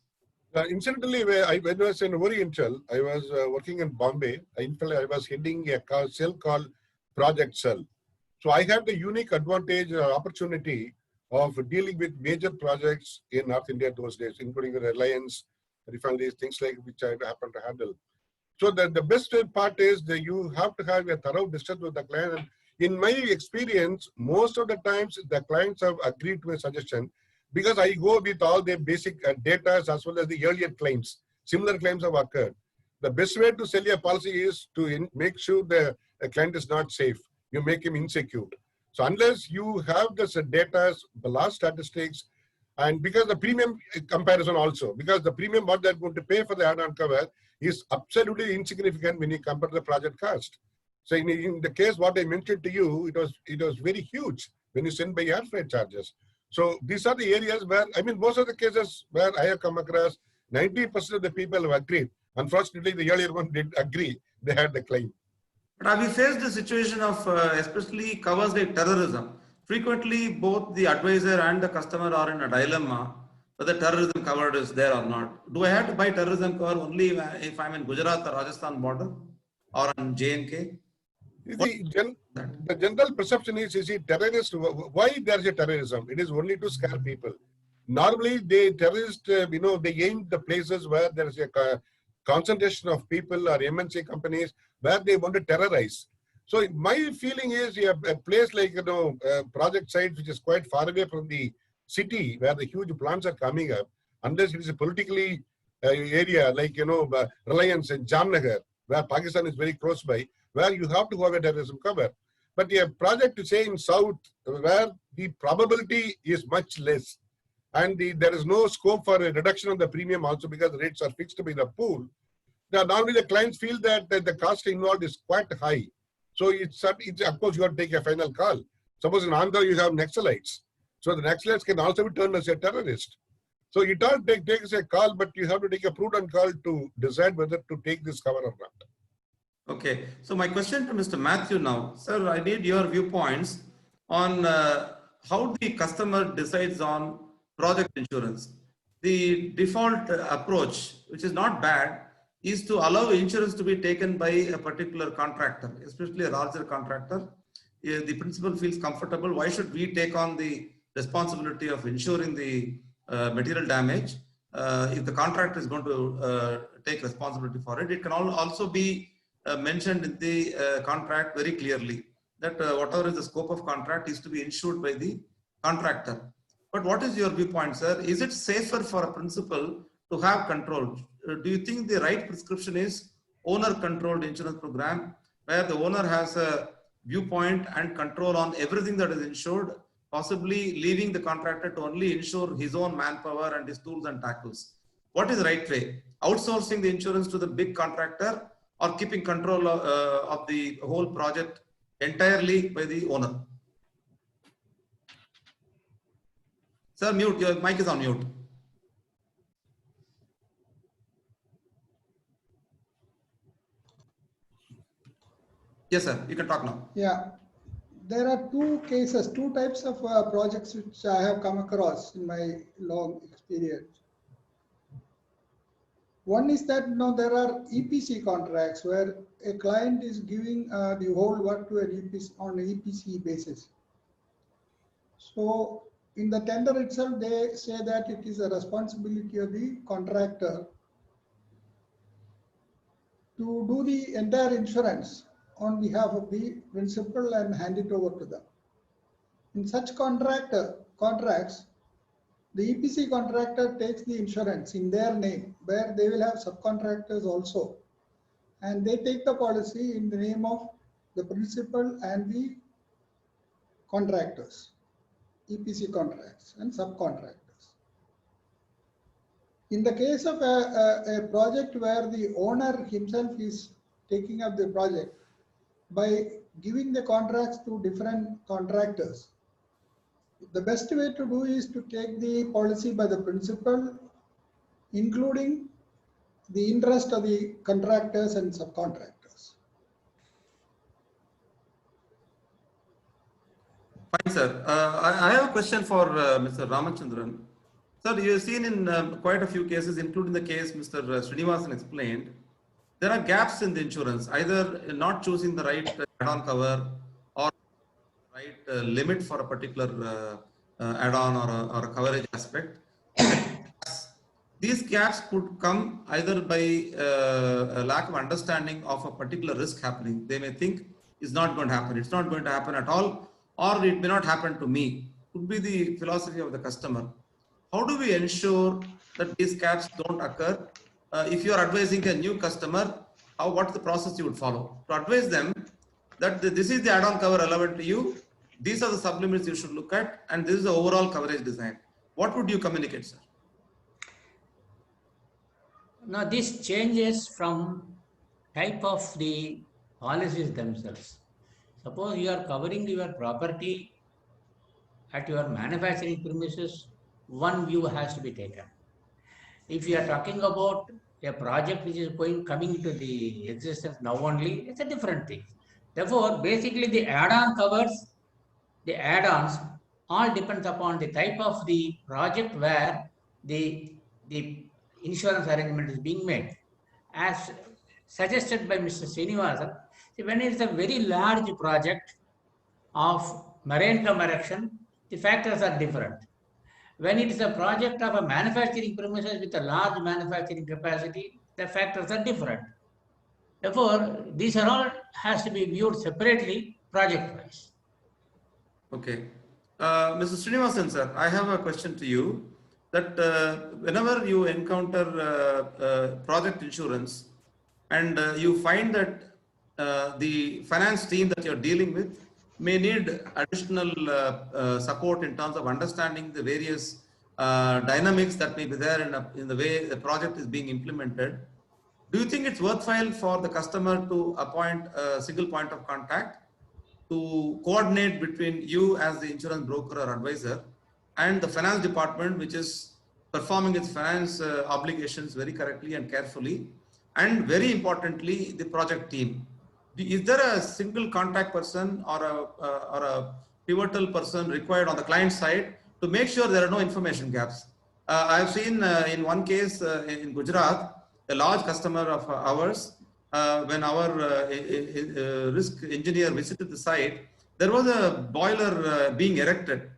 Incidentally, when I was in Oriental, I was working in Bombay. I was heading a cell called Project Cell. So I had the unique advantage or opportunity of dealing with major projects in North India those days, including the Reliance, refineries, things like which I happened to handle. So the best part is that you have to have a thorough discussion with the client. And in my experience, most of the times the clients have agreed to a suggestion because I go with all their basic data as well as the earlier claims. Similar claims have occurred. The best way to sell a policy is to make sure the client is not safe. You make him insecure. So unless you have this data, the last statistics, and because the premium comparison also, because the premium what they're going to pay for the add-on cover is absolutely insignificant when you compare the project cost. So in the case what I mentioned to you, it was very huge when you send by air freight charges. So these are the areas where, I mean, most of the cases where I have come across, 90% of the people have agreed. Unfortunately, the earlier one didn't agree. They had the claim. But have you faced the situation of especially covers like terrorism? Frequently, both the advisor and the customer are in a dilemma whether terrorism covered is there or not. Do I have to buy terrorism cover only if I'm in Gujarat or Rajasthan border or in J&K? The general perception is terrorist. Why there is a terrorism? It is only to scare people. Normally, terrorists, they aim the places where there is a concentration of people or MNC companies where they want to terrorize. So my feeling is a place like, project site, which is quite far away from the city where the huge plants are coming up, unless it is a politically area like, Reliance in Jamnagar, where Pakistan is very close by, where you have to have a terrorism cover. But a project to say in South, where the probability is much less, and there is no scope for a reduction of the premium also because the rates are fixed by the pool. Now, normally the clients feel that the cost involved is quite high. So it's of course you have to take a final call. Suppose in Andhra you have Naxalites. So the Naxalites can also be turned as a terrorist. So it all takes a call, but you have to take a prudent call to decide whether to take this cover or not. Okay. So my question to Mr. Matthew now, sir, I need your viewpoints on how the customer decides on project insurance. The default approach, which is not bad, is to allow insurance to be taken by a particular contractor, especially a larger contractor. The principal feels comfortable. Why should we take on the responsibility of insuring the material damage? If the contractor is going to take responsibility for it, it can also be mentioned in the contract very clearly that whatever is the scope of contract is to be insured by the contractor. But what is your viewpoint, sir? Is it safer for a principal to have control? Do you think the right prescription is owner-controlled insurance program, where the owner has a viewpoint and control on everything that is insured, possibly leaving the contractor to only insure his own manpower and his tools and tackles? What is the right way? Outsourcing the insurance to the big contractor or keeping control of the whole project entirely by the owner? Sir, mute. Your mic is on mute. Yes, sir. You can talk now. Yeah, there are two types of projects which I have come across in my long experience. One is that there are EPC contracts where a client is giving the whole work to an EPC on an EPC basis. So in the tender itself, they say that it is a responsibility of the contractor to do the entire insurance on behalf of the principal and hand it over to them. In such contracts, the EPC contractor takes the insurance in their name, where they will have subcontractors also, and they take the policy in the name of the principal and the contractors, EPC contracts and subcontractors. In the case of a project where the owner himself is taking up the project, by giving the contracts to different contractors, the best way to do is to take the policy by the principal, including the interest of the contractors and subcontractors. Fine, sir. I have a question for Mr. Ramachandran. Sir, you have seen in quite a few cases, including the case Mr. Srinivasan explained, there are gaps in the insurance, either not choosing the right add-on cover or right limit for a particular add-on or a coverage aspect. These gaps could come either by a lack of understanding of a particular risk happening. They may think it's not going to happen. It's not going to happen at all, or it may not happen to me. Could be the philosophy of the customer. How do we ensure that these gaps don't occur? If you are advising a new customer, what's the process you would follow? To advise them that this is the add-on cover relevant to you, these are the sublimits you should look at, and this is the overall coverage design. What would you communicate, sir? Now, this changes from type of the policies themselves. Suppose you are covering your property at your manufacturing premises, one view has to be taken. If you are talking about a project which is coming to the existence now only, it's a different thing. Therefore, basically the add-on covers, the add-ons all depends upon the type of the project where the insurance arrangement is being made. As suggested by Mr. Srinivasan, when it's a very large project of marine erection, the factors are different. When it is a project of a manufacturing premises with a large manufacturing capacity, the factors are different. Therefore, these are all has to be viewed separately, project-wise. Okay. Mr. Srinivasan, sir, I have a question to you that whenever you encounter project insurance and you find that the finance team that you're dealing with may need additional support in terms of understanding the various dynamics that may be there in the way the project is being implemented, do you think it's worthwhile for the customer to appoint a single point of contact to coordinate between you as the insurance broker or advisor and the finance department, which is performing its finance obligations very correctly and carefully, and very importantly, the project team? Is there a single contact person or a pivotal person required on the client side to make sure there are no information gaps? I've seen in one case in Gujarat, a large customer of ours, when our risk engineer visited the site, there was a boiler being erected.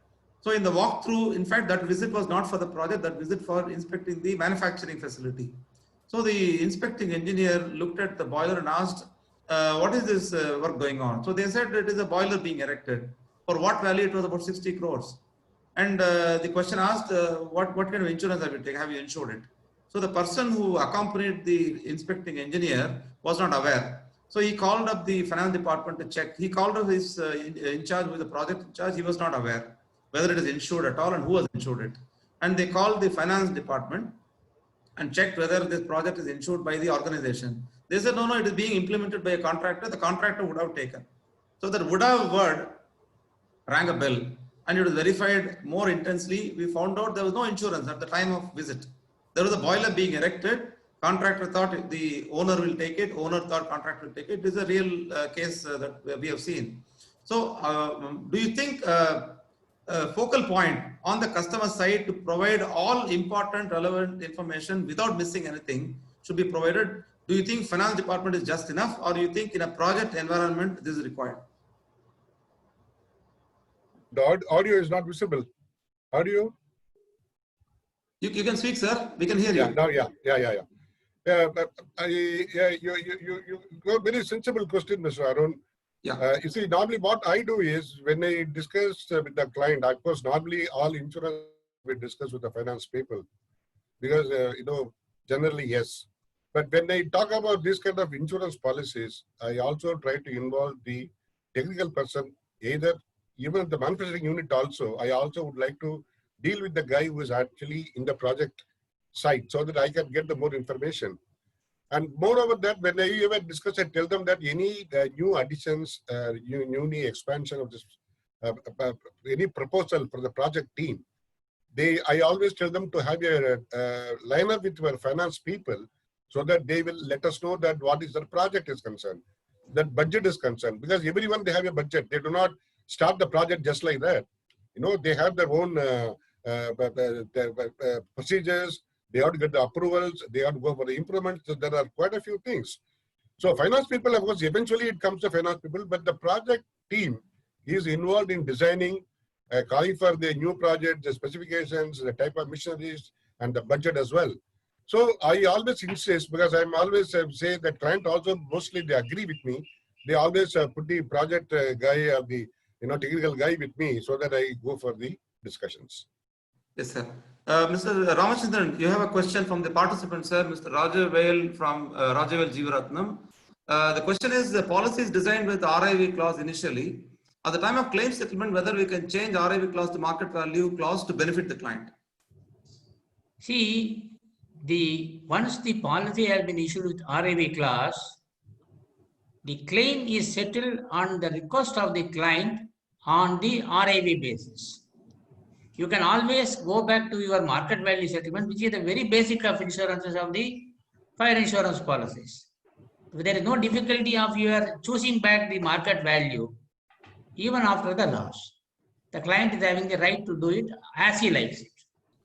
So in the walkthrough, in fact, that visit was not for the project, that visit for inspecting the manufacturing facility. So the inspecting engineer looked at the boiler and asked, what is this work going on? So they said it is a boiler being erected. For what value? It was about 60 crores. And the question asked, what kind of insurance have you taken? Have you insured it? So the person who accompanied the inspecting engineer was not aware. So he called up the finance department to check. He called up his in charge with the project in charge. He was not aware whether it is insured at all and who has insured it. And they called the finance department and checked whether this project is insured by the organization. They said, no, it is being implemented by a contractor. The contractor would have taken. So that would have word rang a bell, and it was verified more intensely. We found out there was no insurance at the time of visit. There was a boiler being erected. Contractor thought the owner will take it. Owner thought contractor will take it. This is a real case that we have seen. So do you think focal point on the customer side to provide all important relevant information without missing anything should be provided? Do you think finance department is just enough, or do you think in a project environment this is required? The audio is not visible. Audio? You can speak, sir. We can hear you. Yeah. You got very sensible question, Mr. Arun. Yeah. You see, normally what I do is when I discuss with the client, of course, normally all insurance we discuss with the finance people because, generally, yes. But when I talk about this kind of insurance policies, I also try to involve the technical person, either even the manufacturing unit also. I also would like to deal with the guy who is actually in the project site so that I can get the more information. And moreover that, when I even discuss, I tell them that any new additions, new expansion of this, any proposal for the project team, I always tell them to have a line up with our finance people so that they will let us know that what is the project is concerned, that budget is concerned, because everyone, they have a budget. They do not start the project just like that. They have their own procedures. They have to get the approvals. They have to go for the improvements. So there are quite a few things. So finance people, of course, eventually it comes to finance people, but the project team is involved in designing, calling for the new project, the specifications, the type of machineries, and the budget as well. So I always insist, because I'm always say that client also mostly they agree with me. They always put the project guy or the technical guy with me so that I go for the discussions. Yes, sir. Mr. Ramachandran, you have a question from the participant, sir. Mr. Rajavel from Rajavel Jeevaratnam. The question is, the policy is designed with RIV clause initially. At the time of claim settlement, whether we can change RIV clause to market value clause to benefit the client. See, once the policy has been issued with RIV clause, the claim is settled on the request of the client on the RIV basis. You can always go back to your market value settlement, which is the very basic of insurances of the fire insurance policies. There is no difficulty of your choosing back the market value even after the loss. The client is having the right to do it as he likes it.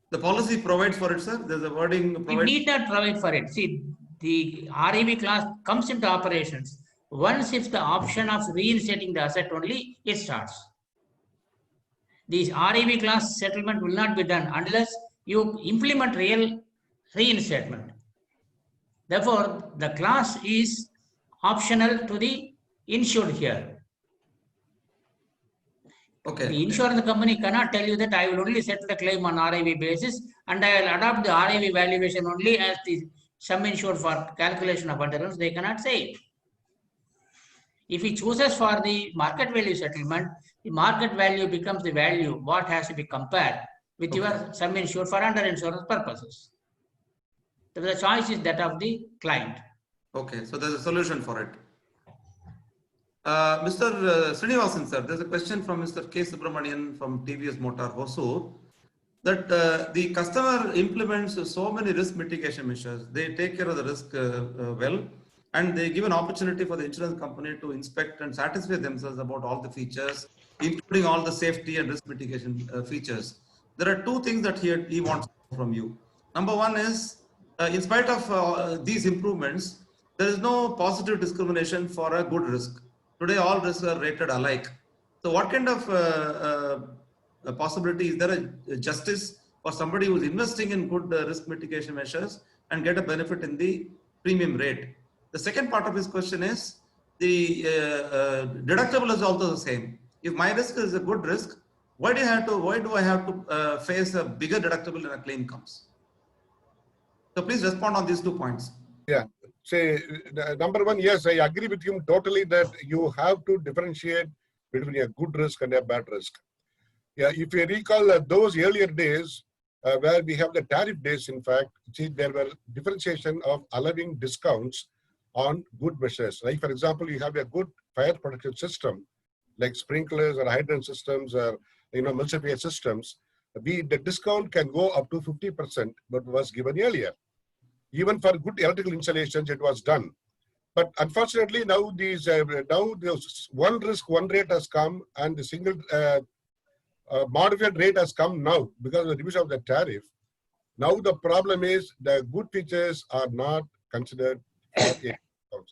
The policy provides for it, sir. There's a wording. It need not provide for it. See, the RIV clause comes into operations once if the option of reinstating the asset only it starts. This RIV clause settlement will not be done unless you implement real reinstatement. Therefore, the clause is optional to the insured here. Okay. The insurance company cannot tell you that I will only settle the claim on RIV basis and I will adopt the RIV valuation only as the sum insured for calculation of underruns. They cannot say it. If he chooses for the market value settlement, the market value becomes the value what has to be compared with your sum insured for underinsurance purposes. So the choice is that of the client. Okay, so there's a solution for it. Mr. Srinivasan, sir, there's a question from Mr. K. Subramanian from TVS Motor Hosur that the customer implements so many risk mitigation measures. They take care of the risk well, and they give an opportunity for the insurance company to inspect and satisfy themselves about all the features, including all the safety and risk mitigation features. There are two things that he wants from you. Number one is, in spite of these improvements, there is no positive discrimination for a good risk. Today, all risks are rated alike. So what kind of possibility is there a justice for somebody who is investing in good risk mitigation measures and get a benefit in the premium rate? The second part of his question is, the deductible is also the same. If my risk is a good risk, why do I have to face a bigger deductible when a claim comes? So please respond on these 2 points. Yeah. Say, number one, yes, I agree with you totally that you have to differentiate between a good risk and a bad risk. Yeah, if you recall those earlier days where we have the tariff days, in fact, see, there were differentiation of allowing discounts on good measures. Like, for example, you have a good fire protection system, like sprinklers or hydrant systems or multi-fire systems. The discount can go up to 50%, but was given earlier. Even for good electrical installations, it was done. But unfortunately, now these one risk, one rate has come, and the single modified rate has come now because of the revision of the tariff. Now the problem is the good features are not considered for it.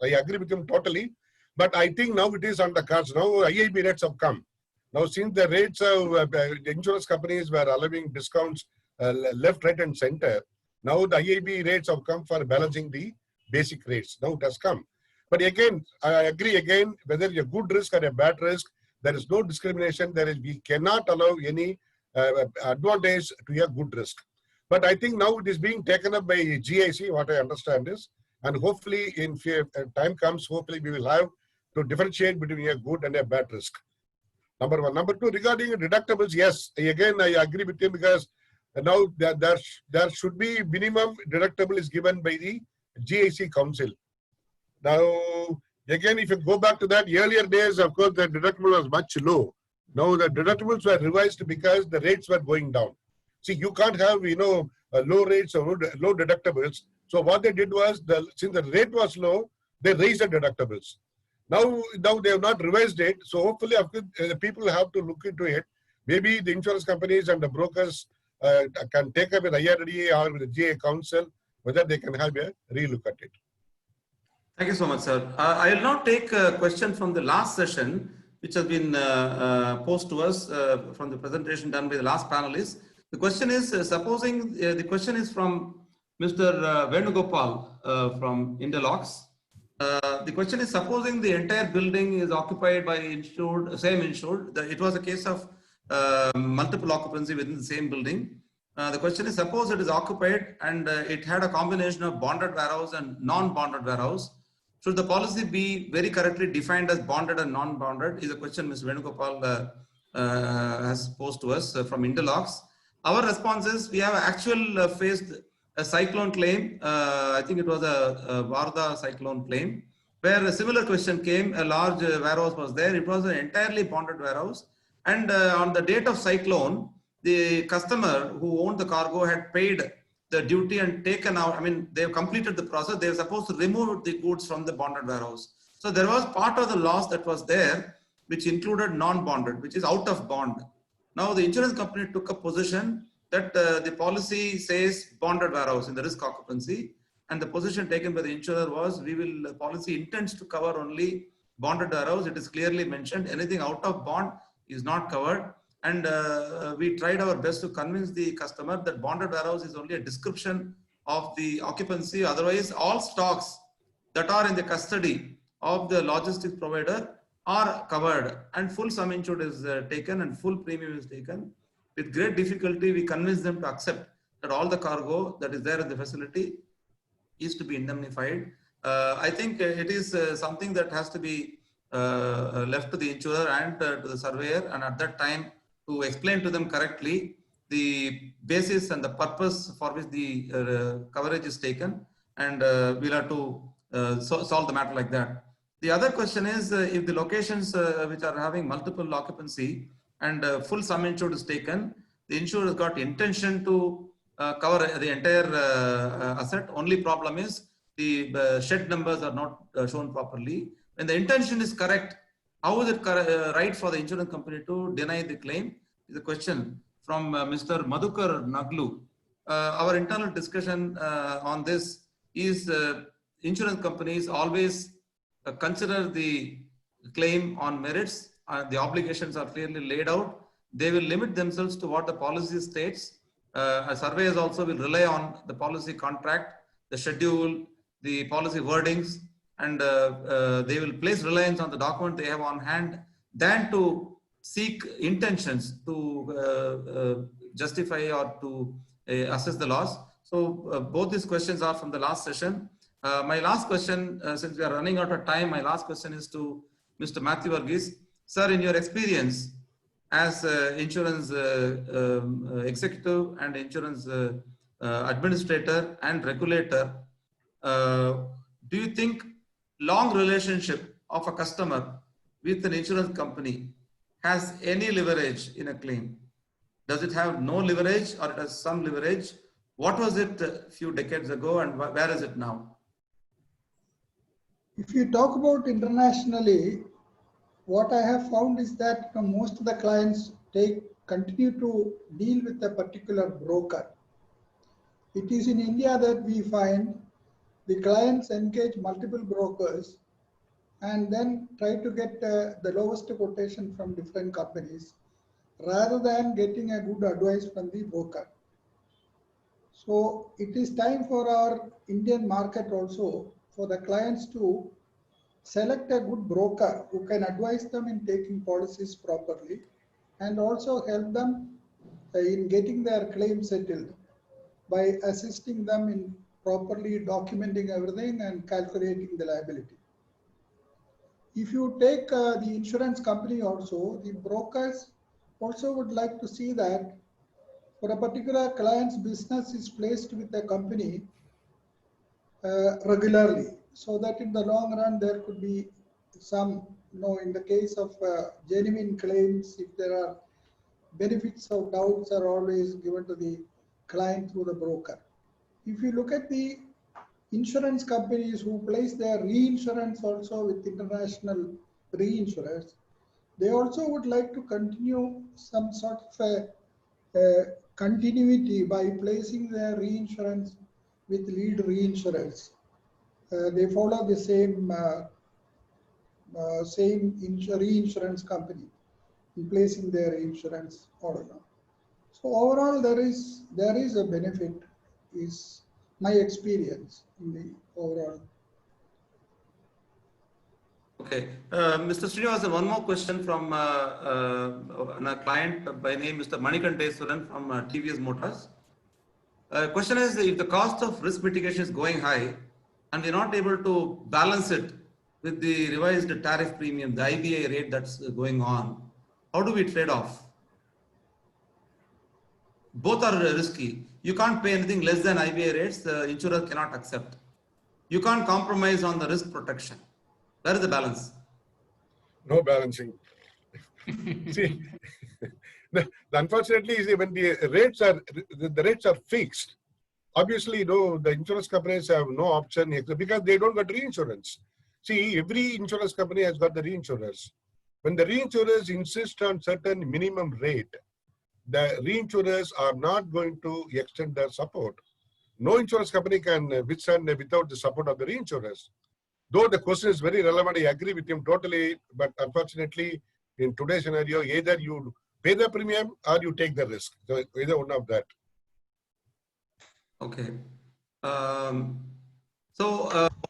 I agree with him totally, but I think now it is on the cards. Now IIB rates have come. Now since the rates of the insurance companies were allowing discounts left, right, and center, now the IIB rates have come for balancing the basic rates. Now it has come. But again, I agree again, whether a good risk or a bad risk, there is no discrimination. We cannot allow any advantage to a good risk. But I think now it is being taken up by GIC, what I understand is, and hopefully in time comes, hopefully we will have to differentiate between a good and a bad risk. Number one. Number two, regarding deductibles, yes, again, I agree with you because now there should be minimum deductible is given by the GIC Council. Now, again, if you go back to that earlier days, of course, the deductible was much low. Now the deductibles were revised because the rates were going down. See, you can't have, low rates or low deductibles. So what they did was, since the rate was low, they raised the deductibles. Now they have not revised it. So hopefully, people have to look into it. Maybe the insurance companies and the brokers can take up with IRDA or with the GA Council, whether they can have a relook at it. Thank you so much, sir. I will now take a question from the last session, which has been posed to us from the presentation done by the last panelist. The question is, supposing the question is from Mr. Venugopal from Indolox. The question is, supposing the entire building is occupied by same insured, it was a case of multiple occupancy within the same building. The question is, suppose it is occupied and it had a combination of bonded warehouse and non-bonded warehouse. Should the policy be very correctly defined as bonded and non-bonded? Is a question Ms. Venugopal has posed to us from Indolox. Our response is, we have actual faced a cyclone claim. I think it was a Varda cyclone claim, where a similar question came. A large warehouse was there. It was an entirely bonded warehouse. And on the date of cyclone, the customer who owned the cargo had paid the duty and taken out. I mean, they've completed the process. They were supposed to remove the goods from the bonded warehouse. So there was part of the loss that was there, which included non-bonded, which is out of bond. Now the insurance company took a position that the policy says bonded warehouse in the risk occupancy, and the position taken by the insurer was, the policy intends to cover only bonded warehouse. It is clearly mentioned, anything out of bond is not covered. And we tried our best to convince the customer that bonded warehouse is only a description of the occupancy. Otherwise, all stocks that are in the custody of the logistics provider are covered, and full sum insured is taken and full premium is taken. With great difficulty, we convinced them to accept that all the cargo that is there at the facility is to be indemnified. I think it is something that has to be left to the insurer and to the surveyor, and at that time to explain to them correctly the basis and the purpose for which the coverage is taken, and we'll have to solve the matter like that. The other question is, if the locations which are having multiple occupancy and full sum insured is taken, the insurer has got intention to cover the entire asset. Only problem is the shed numbers are not shown properly. When the intention is correct, how is it right for the insurance company to deny the claim? Is a question from Mr. Madhukar Naglu. Our internal discussion on this is insurance companies always consider the claim on merits. The obligations are clearly laid out. They will limit themselves to what the policy states. Surveyors also will rely on the policy contract, the schedule, the policy wordings, and they will place reliance on the document they have on hand than to seek intentions to justify or to assess the loss. So both these questions are from the last session. My last question, since we are running out of time, my last question is to Mr. Matthew Varghese. Sir, in your experience as insurance executive and insurance administrator and regulator, do you think long relationship of a customer with an insurance company has any leverage in a claim? Does it have no leverage, or it has some leverage? What was it a few decades ago, and where is it now? If you talk about internationally, what I have found is that most of the clients continue to deal with a particular broker. It is in India that we find the clients engage multiple brokers and then try to get the lowest quotation from different companies rather than getting a good advice from the broker. So it is time for our Indian market also for the clients to select a good broker who can advise them in taking policies properly and also help them in getting their claim settled by assisting them in properly documenting everything and calculating the liability. If you take the insurance company also, the brokers also would like to see that for a particular client's business is placed with a company regularly, so that in the long run there could be some, in the case of genuine claims, if there are benefits of doubts are always given to the client through the broker. If you look at the insurance companies who place their reinsurance also with international reinsurers, they also would like to continue some sort of a continuity by placing their reinsurance with lead reinsurers. They follow the same reinsurance company in placing their insurance order. So overall, there is a benefit is my experience in the overall. Okay. Mr. Srinivasan, one more question from a client by name Mr. Manikanteswaran from TVS Motors. Question is, if the cost of risk mitigation is going high and we're not able to balance it with the revised tariff premium, the IBA rate that's going on, how do we trade off? Both are risky. You can't pay anything less than IBA rates, the insurer cannot accept. You can't compromise on the risk protection. Where is the balance? No balancing. See, unfortunately, when the rates are fixed, obviously, the insurance companies have no option because they don't get reinsurance. See, every insurance company has got the reinsurers. When the reinsurers insist on certain minimum rate, the reinsurers are not going to extend their support. No insurance company can withstand without the support of the reinsurers. Though the question is very relevant, I agree with him totally, but unfortunately, in today's scenario, either you pay the premium or you take the risk. So either one of that. Okay. One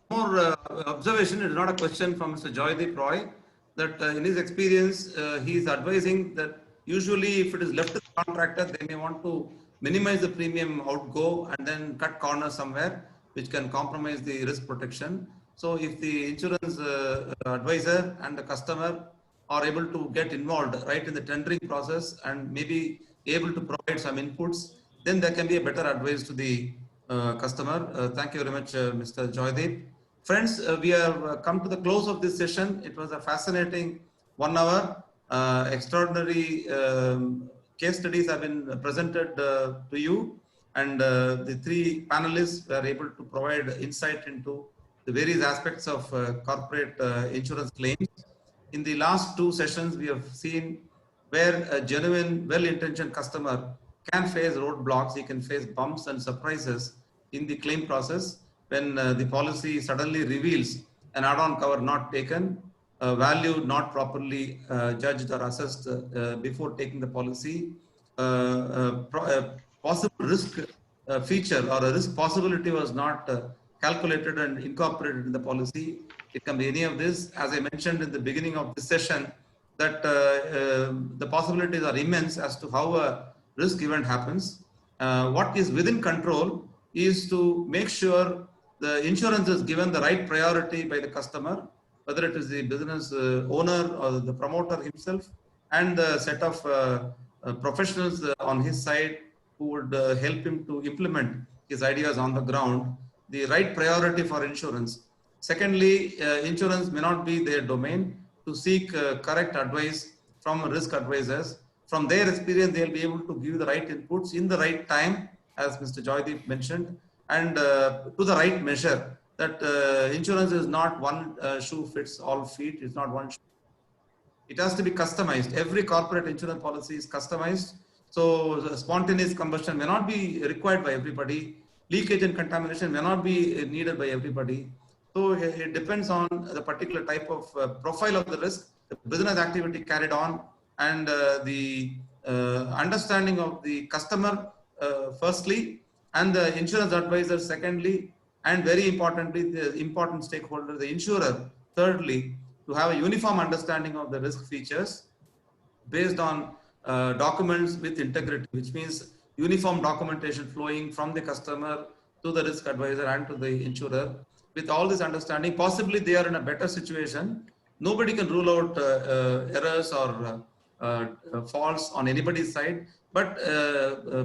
more observation, it is not a question from Mr. Joydeep Roy, that in his experience, he is advising that usually if it is left to the contractor, they may want to minimize the premium outgo and then cut corners somewhere, which can compromise the risk protection. So if the insurance advisor and the customer are able to get involved right in the tendering process and maybe able to provide some inputs, then there can be a better advice to the customer. Thank you very much, Mr. Joydeep. Friends, we have come to the close of this session. It was a fascinating 1 hour. Extraordinary case studies have been presented to you, and the 3 panelists were able to provide insight into the various aspects of corporate insurance claims. In the last 2 sessions, we have seen where a genuine, well-intentioned customer can face roadblocks, he can face bumps and surprises in the claim process when the policy suddenly reveals an add-on cover not taken, value not properly judged or assessed before taking the policy, possible risk feature or a risk possibility was not calculated and incorporated in the policy. It can be any of this. As I mentioned in the beginning of this session, that the possibilities are immense as to how a risk event happens. What is within control is to make sure the insurance is given the right priority by the customer, whether it is the business owner or the promoter himself, and the set of professionals on his side who would help him to implement his ideas on the ground, the right priority for insurance. Secondly, insurance may not be their domain. To seek correct advice from risk advisors. From their experience, they'll be able to give the right inputs in the right time, as Mr. Joydeep mentioned, and to the right measure. That insurance is not one shoe fits all feet. It's not one shoe. It has to be customized. Every corporate insurance policy is customized. So spontaneous combustion may not be required by everybody. Leakage and contamination may not be needed by everybody. So it depends on the particular type of profile of the risk, the business activity carried on, and the understanding of the customer firstly, and the insurance advisor secondly, and very importantly, the important stakeholder, the insurer thirdly, to have a uniform understanding of the risk features based on documents with integrity, which means uniform documentation flowing from the customer to the risk advisor and to the insurer. With all this understanding, possibly they are in a better situation. Nobody can rule out errors or faults on anybody's side, but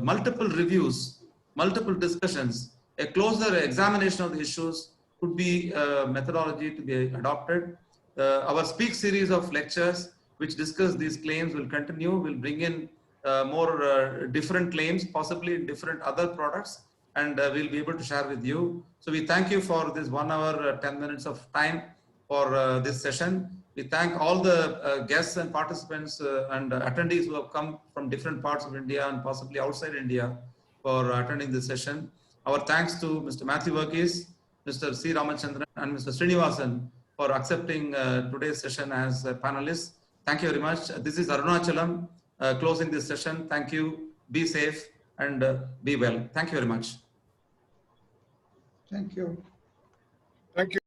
multiple reviews, multiple discussions, a closer examination of the issues could be a methodology to be adopted. Our Speak series of lectures which discuss these claims will continue. We'll bring in more different claims, possibly different other products, and we'll be able to share with you. So we thank you for this 1 hour, 10 minutes of time for this session. We thank all the guests and participants and attendees who have come from different parts of India and possibly outside India for attending this session. Our thanks to Mr. Matthew Verghese, Mr. C. Ramachandran, and Mr. Srinivasan for accepting today's session as panelists. Thank you very much. This is Arunachalam closing this session. Thank you. Be safe and be well. Thank you very much. Thank you. Thank you.